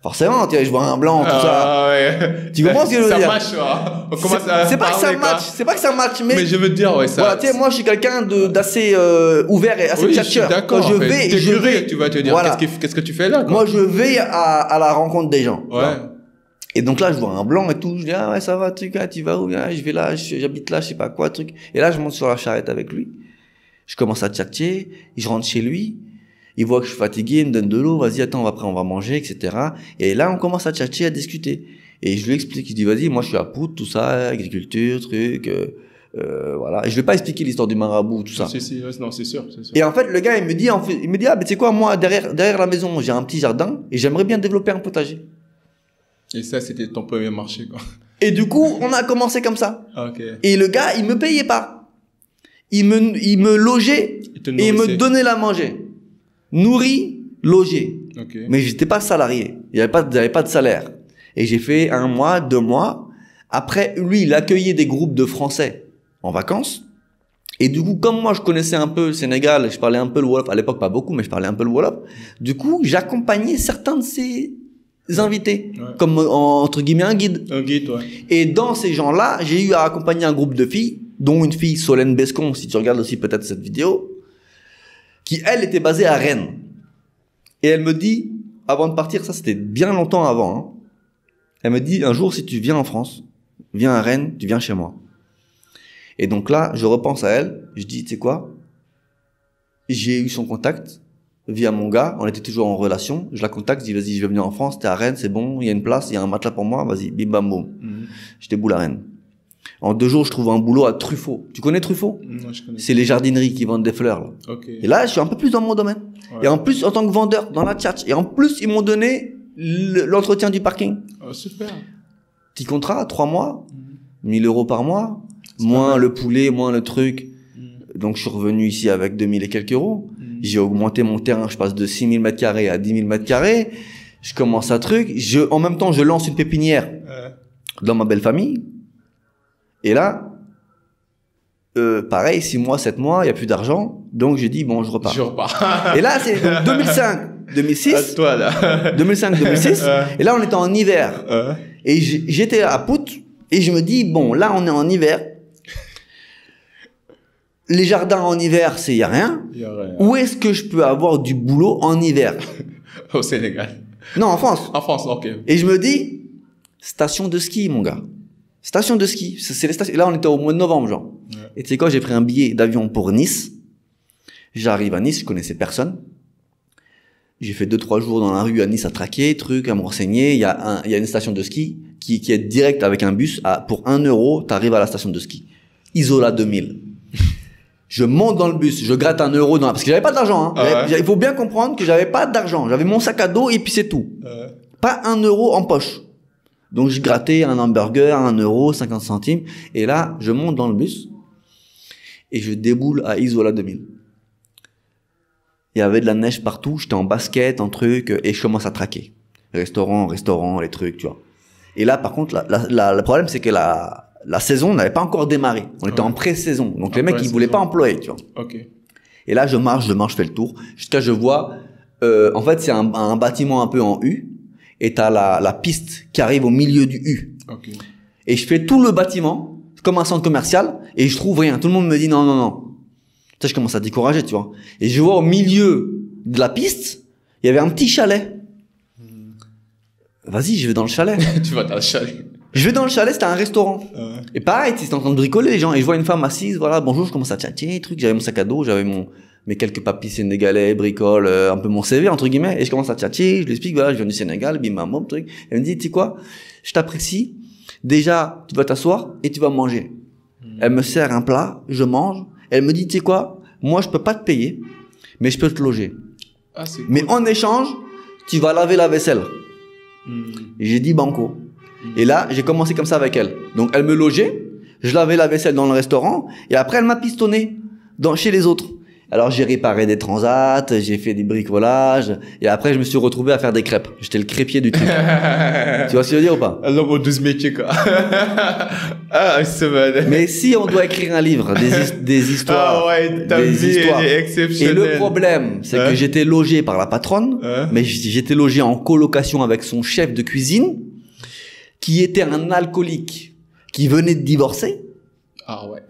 Forcément, tu vois, je vois un blanc, tout ça. Ouais. Tu comprends ce que je veux dire? Ça match, quoi. On commence à C'est pas que parler, ça quoi. match, c'est pas que ça match, mais je veux te dire, ouais, ça. voilà, tu sais, moi, je suis quelqu'un d'assez ouvert et assez Oui, je suis tchatcheur. d'accord. Quand je en fait. vais, T'es je curieux, vais. tu vas te dire, Voilà. qu'est-ce que tu fais là, quoi. Moi, je vais à la rencontre des gens. Ouais. Et donc là, je vois un blanc et tout. Je dis, ah ouais, ça va, truc, ah, tu vas où? Ah, je vais là, j'habite là, je sais pas quoi, truc. Et là, je monte sur la charrette avec lui. Je commence à tchatcher. Je rentre chez lui. Il voit que je suis fatigué, il me donne de l'eau. Vas-y, attends, après, on va manger, etc. Et là, on commence à tchatcher, à discuter. Et je lui explique. Il dit, vas-y, moi, je suis à Pout, tout ça, agriculture, truc, voilà. Et je vais pas expliquer l'histoire du marabout, tout ça. Non, c'est sûr, c'est sûr. Et en fait, le gars, il me dit, ah, mais tu sais quoi, moi, derrière la maison, j'ai un petit jardin et j'aimerais bien développer un potager. Et ça, c'était ton premier marché, quoi. Et du coup, on a commencé comme ça. Ok. Et le gars, il me payait pas. Il me logeait et il me donnait à manger. Nourri, logé. Ok. Mais j'étais pas salarié. Il y avait pas de salaire. Et j'ai fait 1 mois, 2 mois. Après, lui, il accueillait des groupes de Français en vacances. Et du coup, comme moi, je connaissais un peu le Sénégal, je parlais un peu le Wolof. À l'époque, pas beaucoup, mais je parlais un peu le Wolof. Du coup, j'accompagnais certains de ces invités. Ouais. Comme, entre guillemets, un guide. Un guide, ouais. Et dans ces gens-là, j'ai eu à accompagner un groupe de filles, dont une fille, Solène Bescon, si tu regardes aussi peut-être cette vidéo, qui, elle, était basée à Rennes. Et elle me dit, avant de partir, ça c'était bien longtemps avant, hein, elle me dit, un jour, si tu viens en France, viens à Rennes, tu viens chez moi. Et donc là, je repense à elle, je dis, tu sais quoi, j'ai eu son contact via mon gars, on était toujours en relation, je la contacte, je dis, vas-y, je vais venir en France, t'es à Rennes, c'est bon, il y a une place, il y a un matelas pour moi, vas-y, bim bam boum. Je déboule à Rennes. En 2 jours, je trouve un boulot à Truffaut. Tu connais Truffaut? Non, je connais. C'est les jardineries qui vendent des fleurs, là. Ok. Et là, je suis un peu plus dans mon domaine. Ouais. Et en plus, en tant que vendeur, dans la tchatch. Et en plus, ils m'ont donné l'entretien du parking. Oh, super. Petit contrat, 3 mois, 1000 € par mois, moins le poulet, moins le truc. Donc, je suis revenu ici avec 2000 et quelques euros. J'ai augmenté mon terrain, je passe de 6000 mètres carrés à 10 000 mètres carrés. Je commence un truc. En même temps, je lance une pépinière dans ma belle famille. Et là, pareil, 6 mois, 7 mois, il n'y a plus d'argent. Donc, j'ai dit, bon, je repars. Et là, c'est 2005, 2006. À toi, là. 2005, 2006. Et là, on était en hiver. Et j'étais à Pout. Et je me dis, bon, là, on est en hiver. Les jardins en hiver, il n'y a rien. Y a rien. Où est-ce que je peux avoir du boulot en hiver? Au Sénégal. Non, en France. En France, ok. Et je me dis, station de ski, mon gars. Station de ski. C'est les stations. Là, on était au mois de novembre, genre. Ouais. Et tu sais quoi, j'ai pris un billet d'avion pour Nice. J'arrive à Nice, je connaissais personne. J'ai fait 2-3 jours dans la rue à Nice à traquer, truc, à me renseigner. Il y a une station de ski qui est directe avec un bus. Pour 1 €, t'arrives à la station de ski. Isola 2000. Je monte dans le bus, je gratte 1 € parce que j'avais pas d'argent, hein. Il faut bien comprendre que j'avais pas d'argent. J'avais mon sac à dos et puis c'est tout. Pas 1 € en poche. Donc, je grattais un hamburger, 1 €, 50 centimes. Et là, je monte dans le bus et je déboule à Isola 2000. Il y avait de la neige partout. J'étais en basket, en truc, et je commence à traquer. Restaurant, les trucs, tu vois. Et là, par contre, le problème, c'est que la saison n'avait pas encore démarré. On était en pré-saison. Donc, les mecs, ils voulaient pas employer, tu vois. Ok. Et là, je marche, je fais le tour. Jusqu'à je vois, en fait, c'est un bâtiment un peu en U. Et t'as la piste qui arrive au milieu du U. Ok. Et je fais tout le bâtiment, comme un centre commercial, et je trouve rien. Tout le monde me dit non, non, non. Ça, je commence à décourager, tu vois. Et je vois au milieu de la piste, il y avait un petit chalet. Vas-y, je vais dans le chalet. Tu vas dans le chalet. Je vais dans le chalet, c'était un restaurant. Et pareil, ils étaient en train de bricoler, les gens. Et je vois une femme assise, voilà, bonjour, je commence à tchatcher, truc. J'avais mon sac à dos, j'avais mes quelques papiers sénégalais, bricole, un peu mon CV, entre guillemets. Et je commence à tchatcher, je lui explique, voilà, je viens du Sénégal, bim, bam, bam, truc. Elle me dit, tu sais quoi, je t'apprécie. Déjà, tu vas t'asseoir et tu vas manger. Elle me sert un plat, je mange. Elle me dit, tu sais quoi, moi, je peux pas te payer, mais je peux te loger. Ah, c'est cool. Mais en échange, tu vas laver la vaisselle. Et j'ai dit banco. Et là, j'ai commencé comme ça avec elle. Donc, elle me logeait, je lavais la vaisselle dans le restaurant, et après, elle m'a pistonné chez les autres. Alors j'ai réparé des transats, j'ai fait des bricolages, et après je me suis retrouvé à faire des crêpes. J'étais le crêpier du truc. Tu vois ce que je veux dire ou pas? L'homme aux 12 métiers, quoi. Ah, c'est mal. Mais si on doit écrire un livre, des histoires, Ah ouais, ta vie est exceptionnelle. Et le problème, c'est que j'étais logé par la patronne, mais j'étais logé en colocation avec son chef de cuisine, qui était un alcoolique, qui venait de divorcer. Ah ouais.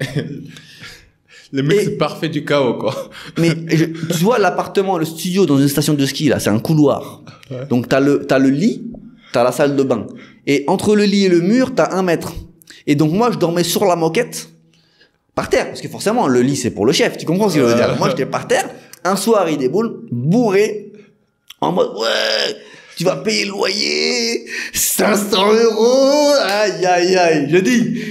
Le mix parfait du chaos, quoi. Mais tu vois l'appartement, le studio dans une station de ski là, c'est un couloir. Ouais. Donc t'as le lit, t'as la salle de bain, et entre le lit et le mur t'as 1 mètre. Et donc moi je dormais sur la moquette, par terre, parce que forcément le lit c'est pour le chef. Tu comprends ce que je veux dire? Moi j'étais par terre. Un soir il déboule, bourré, en mode ouais, tu vas payer le loyer, 500 €. Aïe aïe aïe. Je dis.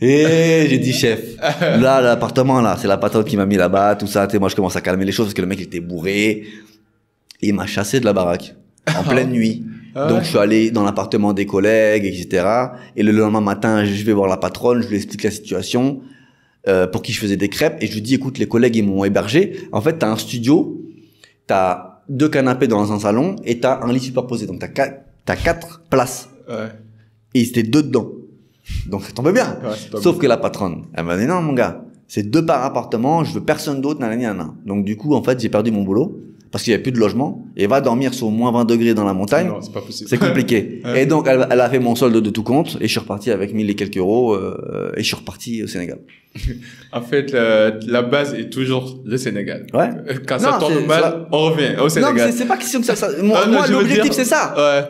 Et j'ai dit chef, là l'appartement là, c'est la patronne qui m'a mis là-bas, tout ça. Moi je commence à calmer les choses parce que le mec il était bourré et il m'a chassé de la baraque en pleine nuit. Donc je suis allé dans l'appartement des collègues, etc. Et le lendemain matin, je vais voir la patronne, je lui explique la situation pour qui je faisais des crêpes et je lui dis écoute, les collègues ils m'ont hébergé. En fait t'as un studio, t'as 2 canapés dans un salon et t'as un lit superposé. Donc t'as 4 places. Ouais. Et c'était 2 dedans. Donc ça tombe bien. Ouais, sauf que la patronne, elle m'a dit non mon gars, c'est 2 par appartement, je veux personne d'autre, nanana. Donc du coup en fait j'ai perdu mon boulot parce qu'il y avait plus de logement et va dormir sur moins 20 degrés dans la montagne. Non, c'est pas possible. C'est compliqué. Ouais. Et donc elle a fait mon solde de tout compte et je suis reparti avec 1000 et quelques euros et je suis reparti au Sénégal. En fait la base est toujours le Sénégal. Ouais. Quand ça tourne mal, on revient au Sénégal. Non, c'est pas question que ça moi l'objectif c'est ça. Ouais.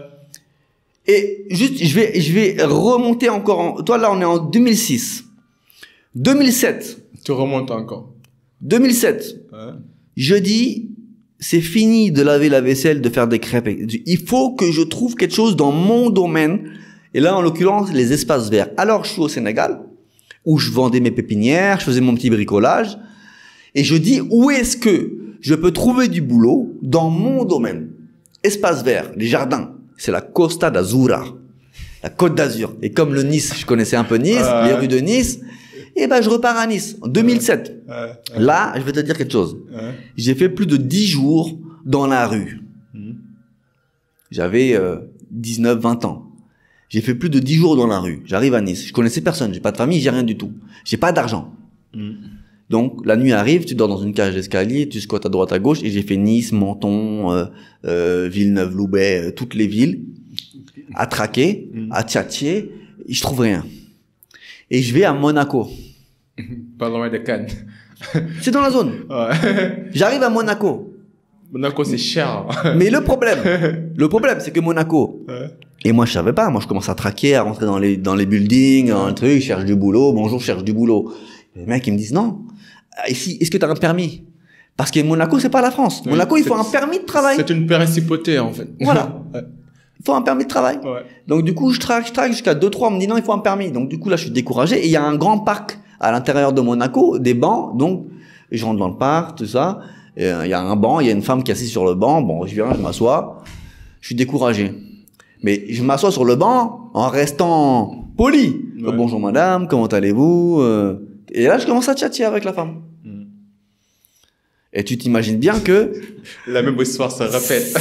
Et juste, je vais remonter encore. Toi, là, on est en 2006. 2007. Tu remontes encore. 2007. Ouais. Je dis, c'est fini de laver la vaisselle, de faire des crêpes. Il faut que je trouve quelque chose dans mon domaine. Et là, en l'occurrence, les espaces verts. Alors, je suis au Sénégal, où je vendais mes pépinières, je faisais mon petit bricolage. Et je dis, où est-ce que je peux trouver du boulot dans mon domaine? Espaces verts, les jardins. C'est la Costa d'Azura, la Côte d'Azur. Et comme le Nice, je connaissais un peu Nice, les rues de Nice, et ben je repars à Nice en 2007. Là, je vais te dire quelque chose. J'ai fait plus de 10 jours dans la rue. J'avais 19-20 ans. J'ai fait plus de 10 jours dans la rue. J'arrive à Nice. Je connaissais personne. J'ai pas de famille, j'ai rien du tout. J'ai pas d'argent. Donc, la nuit arrive, tu dors dans une cage d'escalier, tu squattes à droite, à gauche, et j'ai fait Nice, Menton, Villeneuve-Loubet, toutes les villes, à traquer, à tchatcher, et je trouve rien. Et je vais à Monaco. Pas loin de Cannes. C'est dans la zone. Ouais. J'arrive à Monaco. Monaco, c'est cher. Mais le problème, c'est que Monaco, et moi, je savais pas, moi, je commence à traquer, à rentrer dans les buildings, dans le truc, je cherche du boulot, bonjour, je cherche du boulot. Les mecs, ils me disent non. Ici, est-ce que tu as un permis? Parce que Monaco, c'est pas la France. Oui, Monaco, il faut un permis de travail. C'est une principauté, en fait. Voilà. Ouais. Il faut un permis de travail. Ouais. Donc, du coup, je traque jusqu'à 2-3. On me dit non, il faut un permis. Donc, du coup, là, je suis découragé. Et il y a un grand parc à l'intérieur de Monaco, des bancs. Donc, je rentre dans le parc, tout ça. Il y a un banc, il y a une femme qui est assise sur le banc. Bon, je viens, je m'assois. Je suis découragé. Mais je m'assois sur le banc en restant poli. Ouais. Bonjour madame, comment allez-vous? Et là, je commence à tchatcher avec la femme. Et tu t'imagines bien que... La même histoire se répète.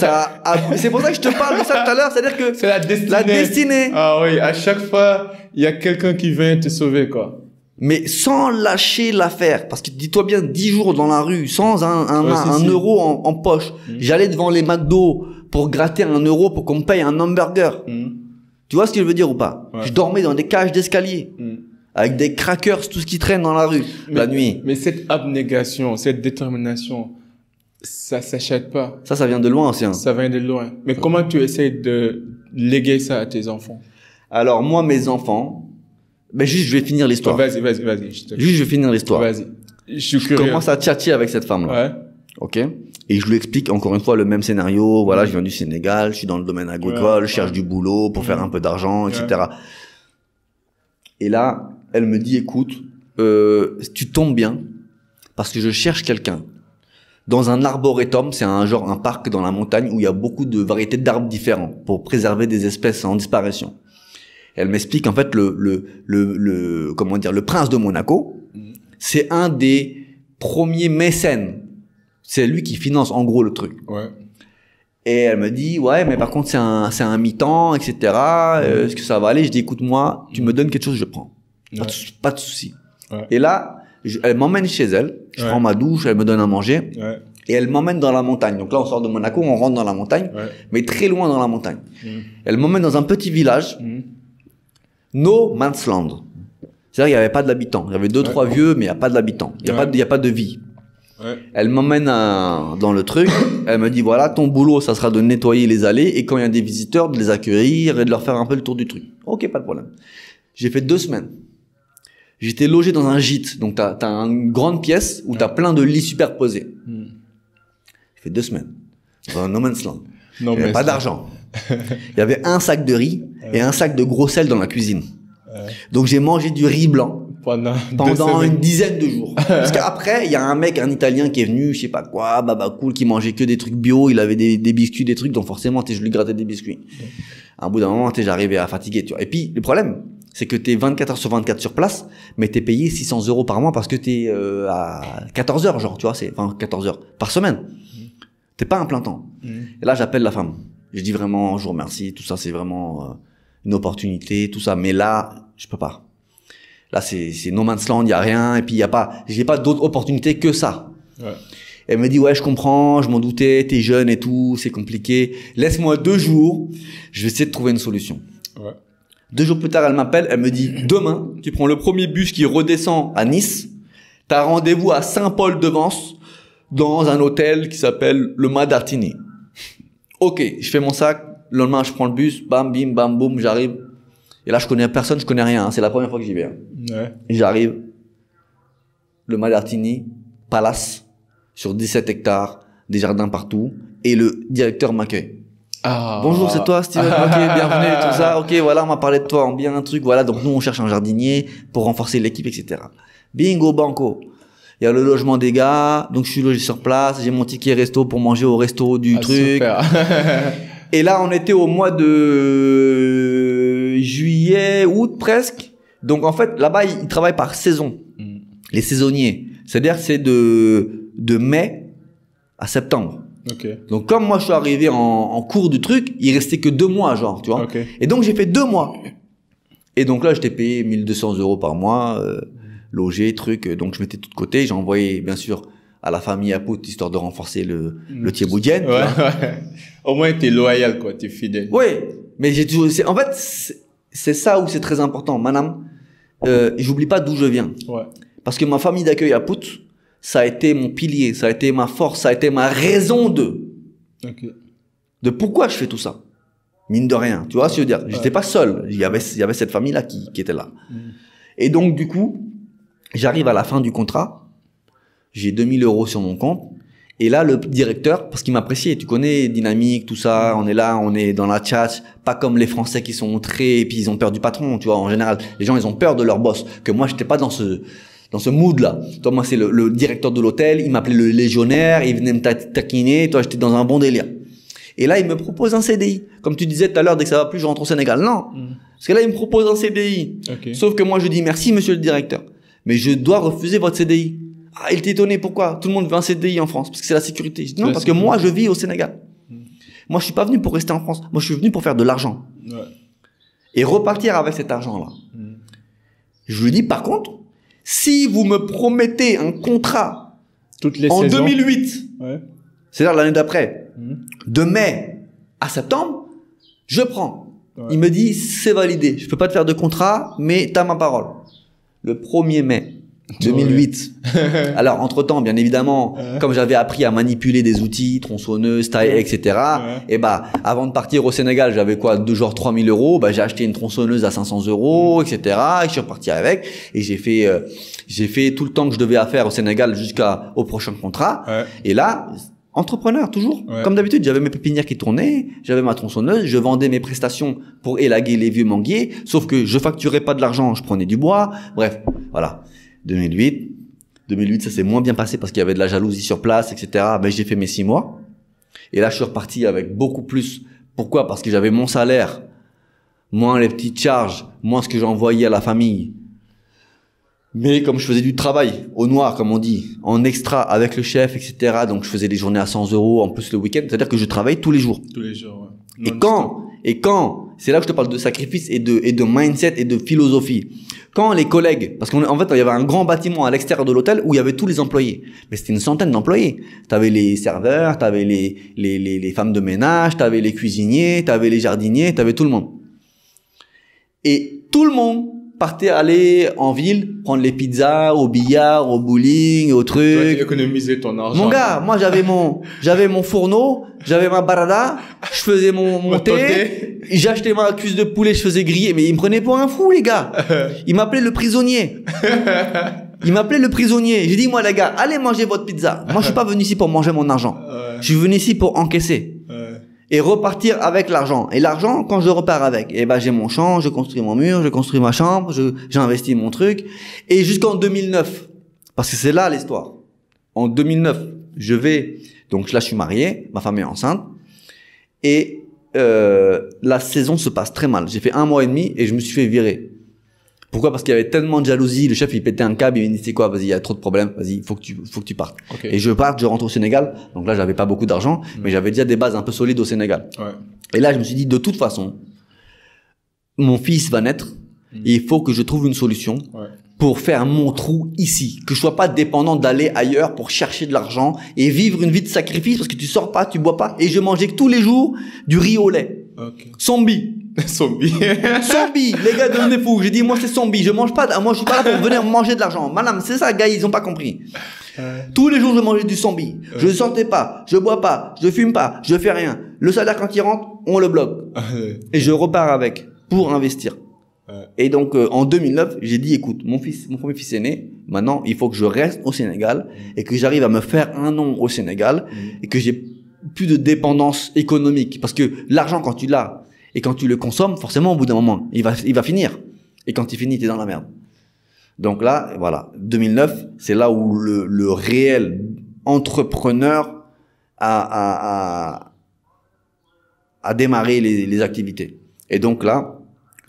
C'est pour ça que je te parle de ça tout à l'heure. C'est-à-dire que... C'est la destinée. La destinée. Ah oui, à chaque fois, il y a quelqu'un qui vient te sauver, quoi. Mais sans lâcher l'affaire. Parce que dis-toi bien, 10 jours dans la rue, sans un euro en poche. J'allais devant les McDo pour gratter 1 euro pour qu'on me paye un hamburger. Tu vois ce que je veux dire ou pas? Je dormais dans des cages d'escalier. Avec des crackers, tout ce qui traîne dans la rue, la nuit. Mais cette abnégation, cette détermination, ça s'achète pas. Ça vient de loin aussi. Hein. Ça vient de loin. Mais comment tu essaies de léguer ça à tes enfants? Alors, moi, mes enfants, juste, je vais finir l'histoire. Vas-y. Juste, je vais finir l'histoire. Vas-y. Je commence à tchatcher avec cette femme-là. Ouais. Ok. Et je lui explique encore une fois le même scénario. Voilà, je viens du Sénégal, je suis dans le domaine agricole, je cherche du boulot pour faire un peu d'argent, etc. Et là, elle me dit, écoute, tu tombes bien parce que je cherche quelqu'un dans un arboretum, c'est un parc dans la montagne où il y a beaucoup de variétés d'arbres différents pour préserver des espèces en disparition. Elle m'explique en fait le prince de Monaco, c'est un des premiers mécènes C'est lui qui finance en gros le truc. Ouais. Et elle me dit, ouais, mais par contre, c'est un mi-temps, etc. Est-ce que ça va aller? Je dis, écoute-moi, tu me donnes quelque chose, je prends. Ouais. Pas de souci. Ouais. Et là, elle m'emmène chez elle. Je prends ma douche, elle me donne à manger. Ouais. Et elle m'emmène dans la montagne. Donc là, on sort de Monaco, on rentre dans la montagne, mais très loin dans la montagne. Elle m'emmène dans un petit village, No Man's Land. C'est-à-dire qu'il n'y avait pas d'habitants. Il y avait 2-3 vieux, mais il n'y a pas d'habitants. Il n'y a pas de vie. Ouais. Elle m'emmène dans le truc. Elle me dit, voilà, ton boulot, ça sera de nettoyer les allées et quand il y a des visiteurs, de les accueillir et de leur faire un peu le tour du truc. Ok, pas de problème. J'ai fait 2 semaines. J'étais logé dans un gîte. Donc, t'as une grande pièce où t'as plein de lits superposés. J'ai fait 2 semaines. Dans un No Man's Land. J'avais pas d'argent. Il y avait un sac de riz et un sac de gros sel dans la cuisine. Donc, j'ai mangé du riz blanc pendant une dizaine de jours. Parce qu'après, il y a un mec, un Italien qui est venu, je sais pas quoi, baba cool, qui mangeait que des trucs bio. Il avait des biscuits, des trucs. Donc, forcément, je lui grattais des biscuits. À un bout d'un moment, j'arrivais à fatiguer, tu vois. Et puis, le problème, c'est que t'es 24 heures sur 24 sur place, mais t'es payé 600 € par mois parce que t'es à 14 heures, genre, tu vois, enfin 14 heures par semaine. T'es pas un plein temps. Et là, j'appelle la femme. Je dis vraiment, je vous remercie, tout ça, c'est vraiment une opportunité, tout ça. Mais là, je peux pas. Là, c'est No Man's Land, il y a rien, et puis j'ai pas d'autres opportunités que ça. Ouais. Elle me dit, ouais, je comprends, je m'en doutais, t'es jeune et tout, c'est compliqué. Laisse-moi 2 jours, je vais essayer de trouver une solution. Ouais. 2 jours plus tard, elle m'appelle, elle me dit, demain, tu prends le premier bus qui redescend à Nice, t'as rendez-vous à Saint-Paul-de-Vence, dans un hôtel qui s'appelle le Madartini. Ok, je fais mon sac, le lendemain, je prends le bus, bam, bim, bam, boum, j'arrive. Et là, je connais personne, je connais rien, hein, c'est la première fois que j'y vais. Hein. Ouais. Et j'arrive, le Madartini, palace, sur 17 hectares, des jardins partout, et le directeur m'accueille. Ah. Bonjour, c'est toi, Steven. Ok, bienvenue, tout ça. Ok, voilà, on m'a parlé de toi en bien, un truc. Voilà, donc nous, on cherche un jardinier pour renforcer l'équipe, etc. Bingo, banco. Il y a le logement des gars, donc je suis logé sur place. J'ai mon ticket resto pour manger au resto du truc. Super. Et là, on était au mois de juillet, août presque. Donc en fait, là-bas, ils travaillent par saison. Les saisonniers. C'est-à-dire que c'est de mai à septembre. Okay. Donc comme moi je suis arrivé en cours du truc, il restait que 2 mois genre, tu vois. Okay. Et donc j'ai fait 2 mois. Et donc là j'étais payé 1200 € par mois, logé, truc. Donc je mettais tout de côté. J'ai envoyé bien sûr à la famille à Pout histoire de renforcer le thieboudienne. Ouais, ouais. Au moins t'es loyal quoi, t'es fidèle. Oui, mais j'ai toujours. En fait c'est ça où c'est très important, madame. J'oublie pas d'où je viens. Ouais. Parce que ma famille d'accueil à Pout, ça a été mon pilier, ça a été ma force, ça a été ma raison de pourquoi je fais tout ça. Mine de rien, tu vois ce que je veux dire. J'étais pas seul, il y avait cette famille-là qui était là. Et donc, du coup, j'arrive à la fin du contrat, j'ai 2000 € sur mon compte, et là, le directeur, parce qu'il m'appréciait, tu connais, dynamique, tout ça, on est là, on est dans la chat, pas comme les Français qui sont et puis ils ont peur du patron, tu vois, en général, les gens, ils ont peur de leur boss, que moi, j'étais pas dans ce mood là. Toi, moi c'est le directeur de l'hôtel, il m'appelait le légionnaire, il venait me taquiner, toi j'étais dans un bon délire. Et là il me propose un CDI. Comme tu disais tout à l'heure, dès que ça va plus je rentre au Sénégal. Non, parce que là il me propose un CDI. Sauf que moi je dis merci monsieur le directeur, mais je dois refuser votre CDI. Ah, il était étonné, pourquoi? Tout le monde veut un CDI en France, parce que c'est la sécurité. Je dis non, parce que moi je vis au Sénégal. Moi je suis pas venu pour rester en France, moi je suis venu pour faire de l'argent. Et repartir avec cet argent là. Je lui dis par contre, si vous me promettez un contrat en 2008, c'est-à-dire l'année d'après, de mai à septembre, je prends. Il me dit, c'est validé. Je peux pas te faire de contrat, mais t'as ma parole. Le 1er mai 2008. Alors, entre-temps, bien évidemment, comme j'avais appris à manipuler des outils, tronçonneuses, taille, etc., et avant de partir au Sénégal, j'avais quoi, genre 3000 €, j'ai acheté une tronçonneuse à 500 €, etc., et je suis reparti avec, et j'ai fait tout le temps que je devais faire au Sénégal jusqu'au prochain contrat, et là, entrepreneur, toujours. Comme d'habitude, j'avais mes pépinières qui tournaient, j'avais ma tronçonneuse, je vendais mes prestations pour élaguer les vieux manguiers, sauf que je facturais pas de l'argent, je prenais du bois, bref, voilà. 2008, ça s'est moins bien passé parce qu'il y avait de la jalousie sur place, etc. Ben, j'ai fait mes 6 mois. Et là, je suis reparti avec beaucoup plus. Pourquoi? Parce que j'avais mon salaire, moins les petites charges, moins ce que j'envoyais à la famille. Mais comme je faisais du travail au noir, comme on dit, en extra avec le chef, etc. Donc je faisais des journées à 100 € en plus le week-end. C'est-à-dire que je travaille tous les jours. Tous les jours, ouais. Et quand, c'est là que je te parle de sacrifice et de mindset et de philosophie. Quand les collègues, parce qu'en fait, il y avait un grand bâtiment à l'extérieur de l'hôtel où il y avait tous les employés. Mais c'était une centaine d'employés. T'avais les serveurs, t'avais les femmes de ménage, t'avais les cuisiniers, t'avais les jardiniers, t'avais tout le monde. Et tout le monde partait aller en ville, prendre les pizzas, au billard, au bowling, au truc. Toi, tu économisais ton argent. Mon gars, moi j'avais mon fourneau, j'avais ma barada, je faisais mon thé, j'achetais ma cuisse de poulet, je faisais griller, mais ils me prenaient pour un fou, les gars. Ils m'appelaient le prisonnier. J'ai dit, moi les gars, allez manger votre pizza. Moi je suis pas venu ici pour manger mon argent. Je suis venu ici pour encaisser. Et repartir avec l'argent. Et l'argent, quand je repars avec, eh ben, j'ai mon champ, je construis mon mur, je construis ma chambre, j'investis mon truc. Et jusqu'en 2009. Parce que c'est là l'histoire. En 2009, donc là, je suis marié, ma femme est enceinte. Et, la saison se passe très mal. J'ai fait 1 mois et demi et je me suis fait virer. Pourquoi? Parce qu'il y avait tellement de jalousie. Le chef, il pétait un câble. Il me dit, c'est quoi? Vas-y, il y a trop de problèmes. Vas-y, faut que tu partes. Okay. Et je rentre au Sénégal. Donc là, j'avais pas beaucoup d'argent, mais j'avais déjà des bases un peu solides au Sénégal. Ouais. Et là, je me suis dit, de toute façon, mon fils va naître. Et il faut que je trouve une solution pour faire mon trou ici. Que je sois pas dépendant d'aller ailleurs pour chercher de l'argent et vivre une vie de sacrifice parce que tu sors pas, tu bois pas. Et je mangeais tous les jours du riz au lait. Okay. Sombi. Sombi. Sombi, les gars devenaient fous. J'ai dit, moi c'est sombi, je mange pas, moi je suis pas là pour venir manger de l'argent. Madame, c'est ça, gars, ils ont pas compris. Tous les jours je mangeais du sombi. Je ne sortais pas, je bois pas, je fume pas, je fais rien. Le salaire quand il rentre, on le bloque. Et je repars avec pour investir. Et donc en 2009, j'ai dit, écoute, mon premier fils est né. Maintenant, il faut que je reste au Sénégal et que j'arrive à me faire un nom au Sénégal et que j'ai plus de dépendance économique. Parce que l'argent, quand tu l'as et quand tu le consommes, forcément, au bout d'un moment, il va finir. Et quand il finit, t'es dans la merde. Donc là, voilà, 2009, c'est là où le réel entrepreneur a démarré les activités. Et donc là,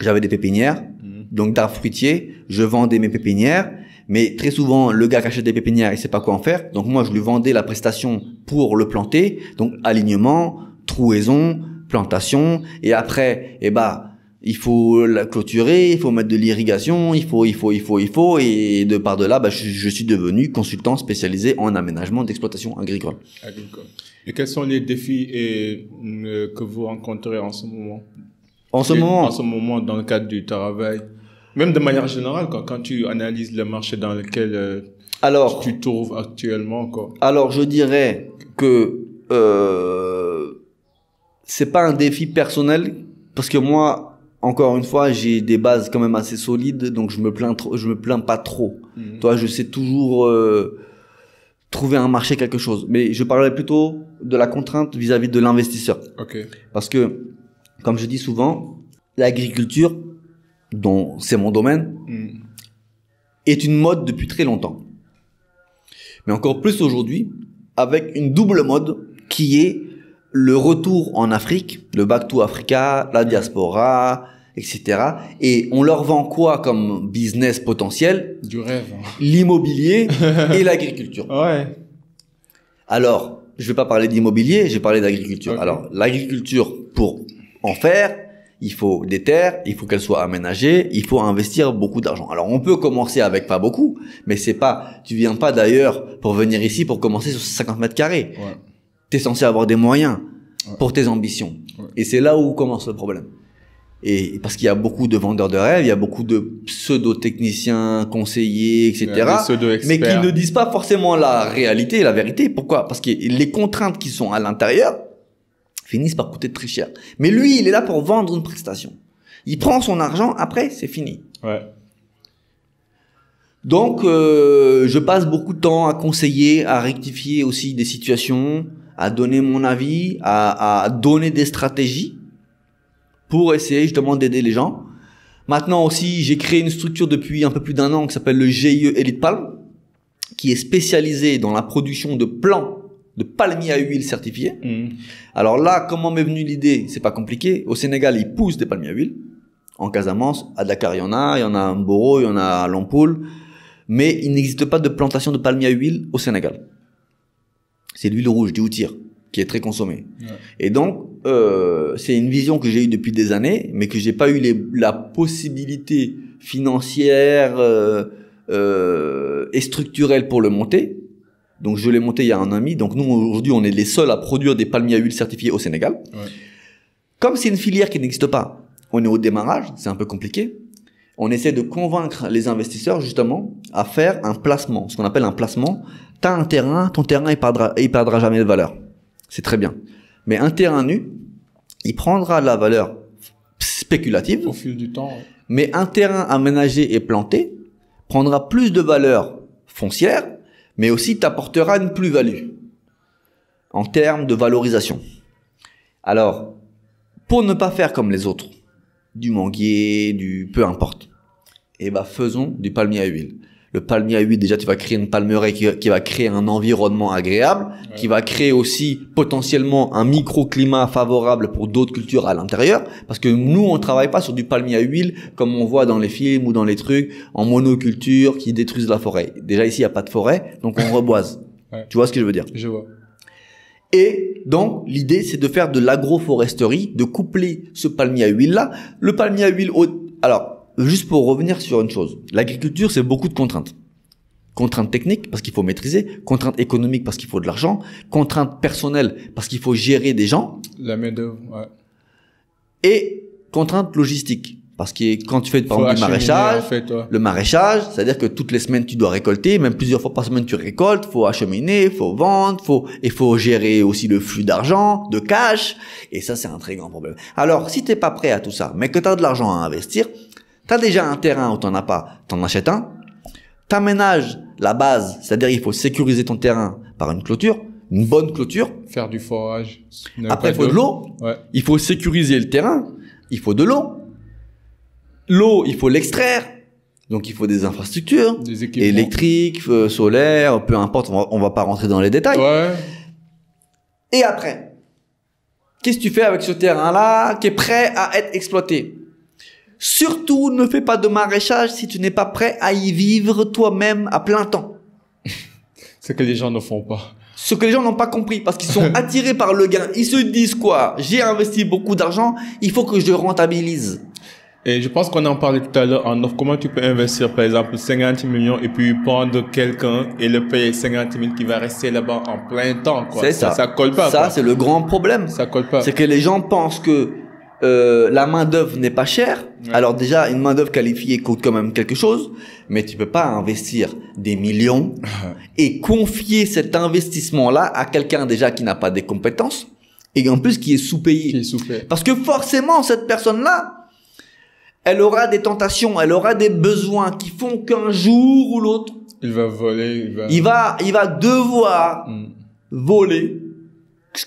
j'avais des pépinières, donc d'arbres fruitiers, je vendais mes pépinières, mais très souvent, le gars qui achète des pépinières, il sait pas quoi en faire. Donc moi, je lui vendais la prestation pour le planter, donc alignement, trouaison, plantation, et après, il faut la clôturer, il faut mettre de l'irrigation, il faut, et de par de là, je suis devenu consultant spécialisé en aménagement d'exploitation agricole. Et quels sont les défis que vous rencontrez en ce moment? En ce moment, dans le cadre du travail, même de manière générale, quand tu analyses le marché dans lequel tu te trouves actuellement, quoi. Alors, je dirais que c'est pas un défi personnel parce que moi, encore une fois, j'ai des bases quand même assez solides, donc je me plains pas trop. Toi, je sais toujours trouver un marché, quelque chose. Mais je parlerai plutôt de la contrainte vis-à-vis de l'investisseur. Okay. Parce que, comme je dis souvent, l'agriculture, dont c'est mon domaine, est une mode depuis très longtemps. Mais encore plus aujourd'hui, avec une double mode qui est le retour en Afrique, le Back to Africa, la diaspora, etc. Et on leur vend quoi comme business potentiel? Du rêve. L'immobilier et l'agriculture. Ouais. Alors, je vais pas parler d'immobilier, je vais parler d'agriculture. Okay. Alors, l'agriculture, pour en faire, il faut des terres, il faut qu'elles soient aménagées, il faut investir beaucoup d'argent. Alors, on peut commencer avec pas beaucoup, mais tu viens pas d'ailleurs pour venir ici pour commencer sur 50 mètres carrés. Ouais. T'es censé avoir des moyens pour tes ambitions. Ouais. Et c'est là où commence le problème. Et parce qu'il y a beaucoup de vendeurs de rêves, il y a beaucoup de pseudo-techniciens, conseillers, etc. Mais qui ne disent pas forcément la réalité, la vérité. Pourquoi? Parce que les contraintes qui sont à l'intérieur finissent par coûter très cher. Mais lui, il est là pour vendre une prestation. Il prend son argent, après, c'est fini. Ouais. Donc, je passe beaucoup de temps à conseiller, à rectifier aussi des situations, à donner mon avis, à donner des stratégies pour essayer justement d'aider les gens. Maintenant aussi, j'ai créé une structure depuis un peu plus d'1 an qui s'appelle le GIE Elite Palm, qui est spécialisé dans la production de plants de palmiers à huile certifiés. Alors là, comment m'est venue l'idée? C'est pas compliqué. Au Sénégal, ils poussent des palmiers à huile. En Casamance, à Dakar, il y en a à Mboro, il y en a à Lompoul. mais il n'existe pas de plantation de palmier à huile au Sénégal. C'est l'huile rouge du houtir qui est très consommée. Ouais. Et donc, c'est une vision que j'ai eue depuis des années, mais que j'ai pas eu la possibilité financière et structurelle pour le monter. Donc, je l'ai monté il y a un an et demi. Donc, nous, aujourd'hui, on est les seuls à produire des palmiers à huile certifiés au Sénégal. Ouais. Comme c'est une filière qui n'existe pas, on est au démarrage, c'est un peu compliqué. On essaie de convaincre les investisseurs, justement, à faire un placement. Ce qu'on appelle un placement. T'as un terrain, ton terrain, il perdra jamais de valeur. C'est très bien. Mais un terrain nu, il prendra de la valeur spéculative. Au fil du temps. Ouais. Mais un terrain aménagé et planté prendra plus de valeur foncière, mais aussi t'apportera une plus-value en termes de valorisation. Alors, pour ne pas faire comme les autres, du manguier, peu importe, eh ben, faisons du palmier à huile. Le palmier à huile, déjà, tu vas créer une palmeraie qui va créer un environnement agréable, ouais. Qui va créer aussi potentiellement un microclimat favorable pour d'autres cultures à l'intérieur. Parce que nous, on travaille pas sur du palmier à huile comme on voit dans les films ou dans les trucs en monoculture qui détruisent la forêt. Déjà, ici, il n'y a pas de forêt, donc on reboise. Ouais. Tu vois ce que je veux dire? Je vois. Et donc, l'idée, c'est de faire de l'agroforesterie, de coupler ce palmier à huile-là. Le palmier à huile, alors, juste pour revenir sur une chose, l'agriculture, c'est beaucoup de contraintes. Contraintes techniques, parce qu'il faut maîtriser. Contraintes économiques, parce qu'il faut de l'argent. Contraintes personnelles, parce qu'il faut gérer des gens. La main-d'œuvre, ouais. Et contraintes logistiques. Parce que quand tu fais par exemple du maraîchage, le maraîchage, c'est-à-dire que toutes les semaines, tu dois récolter, même plusieurs fois par semaine, tu récoltes, faut acheminer, faut vendre, faut gérer aussi le flux d'argent, de cash. Et ça, c'est un très grand problème. Alors, si t'es pas prêt à tout ça, mais que t'as de l'argent à investir, t'as déjà un terrain où t'en as pas, t'en achètes un, t'aménages la base, c'est-à-dire il faut sécuriser ton terrain par une clôture, une bonne clôture. Faire du forage. Après, il faut de l'eau. Ouais. Il faut sécuriser le terrain. Il faut de l'eau. L'eau, il faut l'extraire. Donc, il faut des infrastructures. Des équipements. Électriques, solaires, peu importe. On va pas rentrer dans les détails. Ouais. Et après, qu'est-ce que tu fais avec ce terrain-là qui est prêt à être exploité? Surtout, ne fais pas de maraîchage si tu n'es pas prêt à y vivre toi-même à plein temps. Ce que les gens ne font pas. Ce que les gens n'ont pas compris parce qu'ils sont attirés par le gain. Ils se disent quoi? J'ai investi beaucoup d'argent, il faut que je rentabilise. Et je pense qu'on en parlait tout à l'heure en offre. Comment tu peux investir, par exemple, 50 millions et puis prendre quelqu'un et le payer 50 000 qui va rester là-bas en plein temps, quoi. C'est ça. Ça colle pas. Ça, c'est le grand problème. Ça colle pas. C'est que les gens pensent que la main-d'œuvre n'est pas chère. Ouais. Alors déjà, une main-d'œuvre qualifiée coûte quand même quelque chose, mais tu peux pas investir des millions et confier cet investissement-là à quelqu'un déjà qui n'a pas des compétences et en plus qui est sous-payé. Qui est sous-payé. Parce que forcément, cette personne-là, elle aura des tentations, elle aura des besoins qui font qu'un jour ou l'autre, il va voler, il va devoir voler,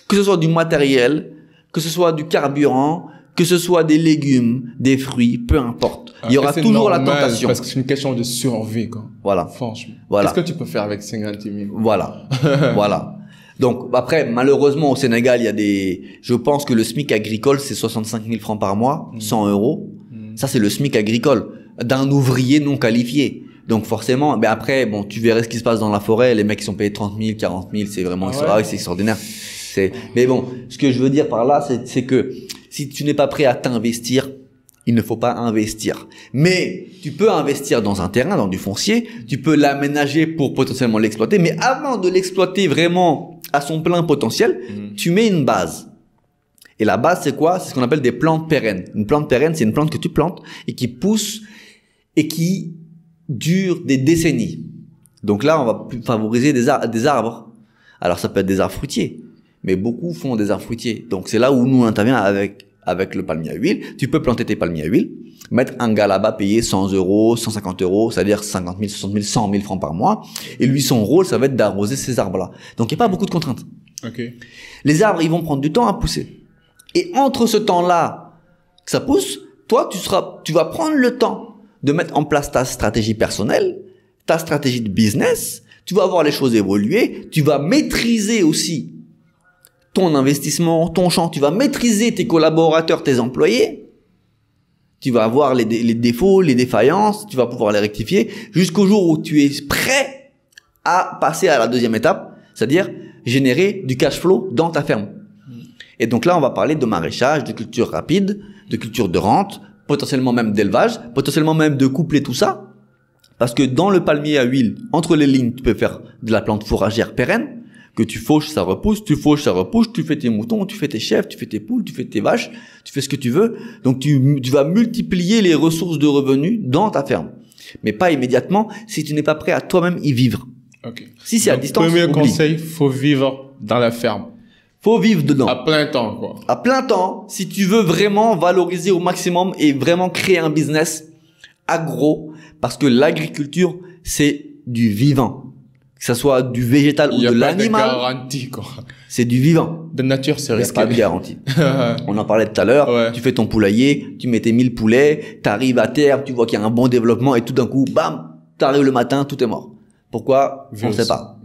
que ce soit du matériel, que ce soit du carburant, que ce soit des légumes, des fruits, peu importe. Il y aura toujours la tentation. Parce que c'est une question de survie, quoi. Voilà. Franchement. Voilà. Qu'est-ce que tu peux faire avec 50 000? Voilà. Voilà. Donc, après, malheureusement, au Sénégal, il y a je pense que le SMIC agricole, c'est 65 000 francs par mois, 100 euros. Ça, c'est le SMIC agricole d'un ouvrier non qualifié. Donc, forcément, mais après, bon, tu verrais ce qui se passe dans la forêt. Les mecs, qui sont payés 30 000, 40 000, c'est vraiment c'est extraordinaire. Mais bon, ce que je veux dire par là, c'est que si tu n'es pas prêt à t'investir, il ne faut pas investir. Mais tu peux investir dans un terrain, dans du foncier, tu peux l'aménager pour potentiellement l'exploiter, mais avant de l'exploiter vraiment à son plein potentiel, tu mets une base. Et la base, c'est quoi? C'est ce qu'on appelle des plantes pérennes. Une plante pérenne, c'est une plante que tu plantes et qui pousse et qui dure des décennies. Donc là, on va favoriser des arbres. Alors, ça peut être des arbres fruitiers, mais beaucoup font des arbres fruitiers. Donc, c'est là où nous, on intervient avec le palmier à huile. Tu peux planter tes palmiers à huile, mettre un gars là-bas, payer 100 euros, 150 euros, c'est-à-dire 50 000, 60 000, 100 000 francs par mois. Et lui, son rôle, ça va être d'arroser ces arbres-là. Donc, il n'y a pas beaucoup de contraintes. Okay. Les arbres, ils vont prendre du temps à pousser. Et entre ce temps-là que ça pousse, toi, tu vas prendre le temps de mettre en place ta stratégie personnelle, ta stratégie de business. Tu vas voir les choses évoluer. Tu vas maîtriser aussi ton investissement, ton champ. Tu vas maîtriser tes collaborateurs, tes employés. Tu vas avoir les défauts, les défaillances, tu vas pouvoir les rectifier jusqu'au jour où tu es prêt à passer à la deuxième étape, c'est-à-dire générer du cash flow dans ta ferme. Et donc là, on va parler de maraîchage, de culture rapide, de culture de rente, potentiellement même d'élevage, potentiellement même de coupler tout ça. Parce que dans le palmier à huile, entre les lignes, tu peux faire de la plante fourragère pérenne, que tu fauches, ça repousse, tu fauches, ça repousse, tu fais tes moutons, tu fais tes chèvres, tu fais tes poules, tu fais tes vaches, tu fais ce que tu veux. Donc tu vas multiplier les ressources de revenus dans ta ferme. Mais pas immédiatement si tu n'es pas prêt à toi-même y vivre. Ok. Si c'est à Donc, distance, premier oublie. conseil, faut vivre dans la ferme. Faut vivre dedans. À plein temps, quoi. À plein temps, si tu veux vraiment valoriser au maximum et vraiment créer un business agro, parce que l'agriculture, c'est du vivant. Que ça soit du végétal ou de l'animal. Il n'y a pas de garantie, quoi. C'est du vivant. De nature, c'est Il n'y a risqué. pas de garantie. On en parlait tout à l'heure. Ouais. Tu fais ton poulailler, tu mets tes 1000 poulets, t'arrives à terre, tu vois qu'il y a un bon développement et tout d'un coup, bam, t'arrives le matin, tout est mort. Pourquoi? On ne sait pas.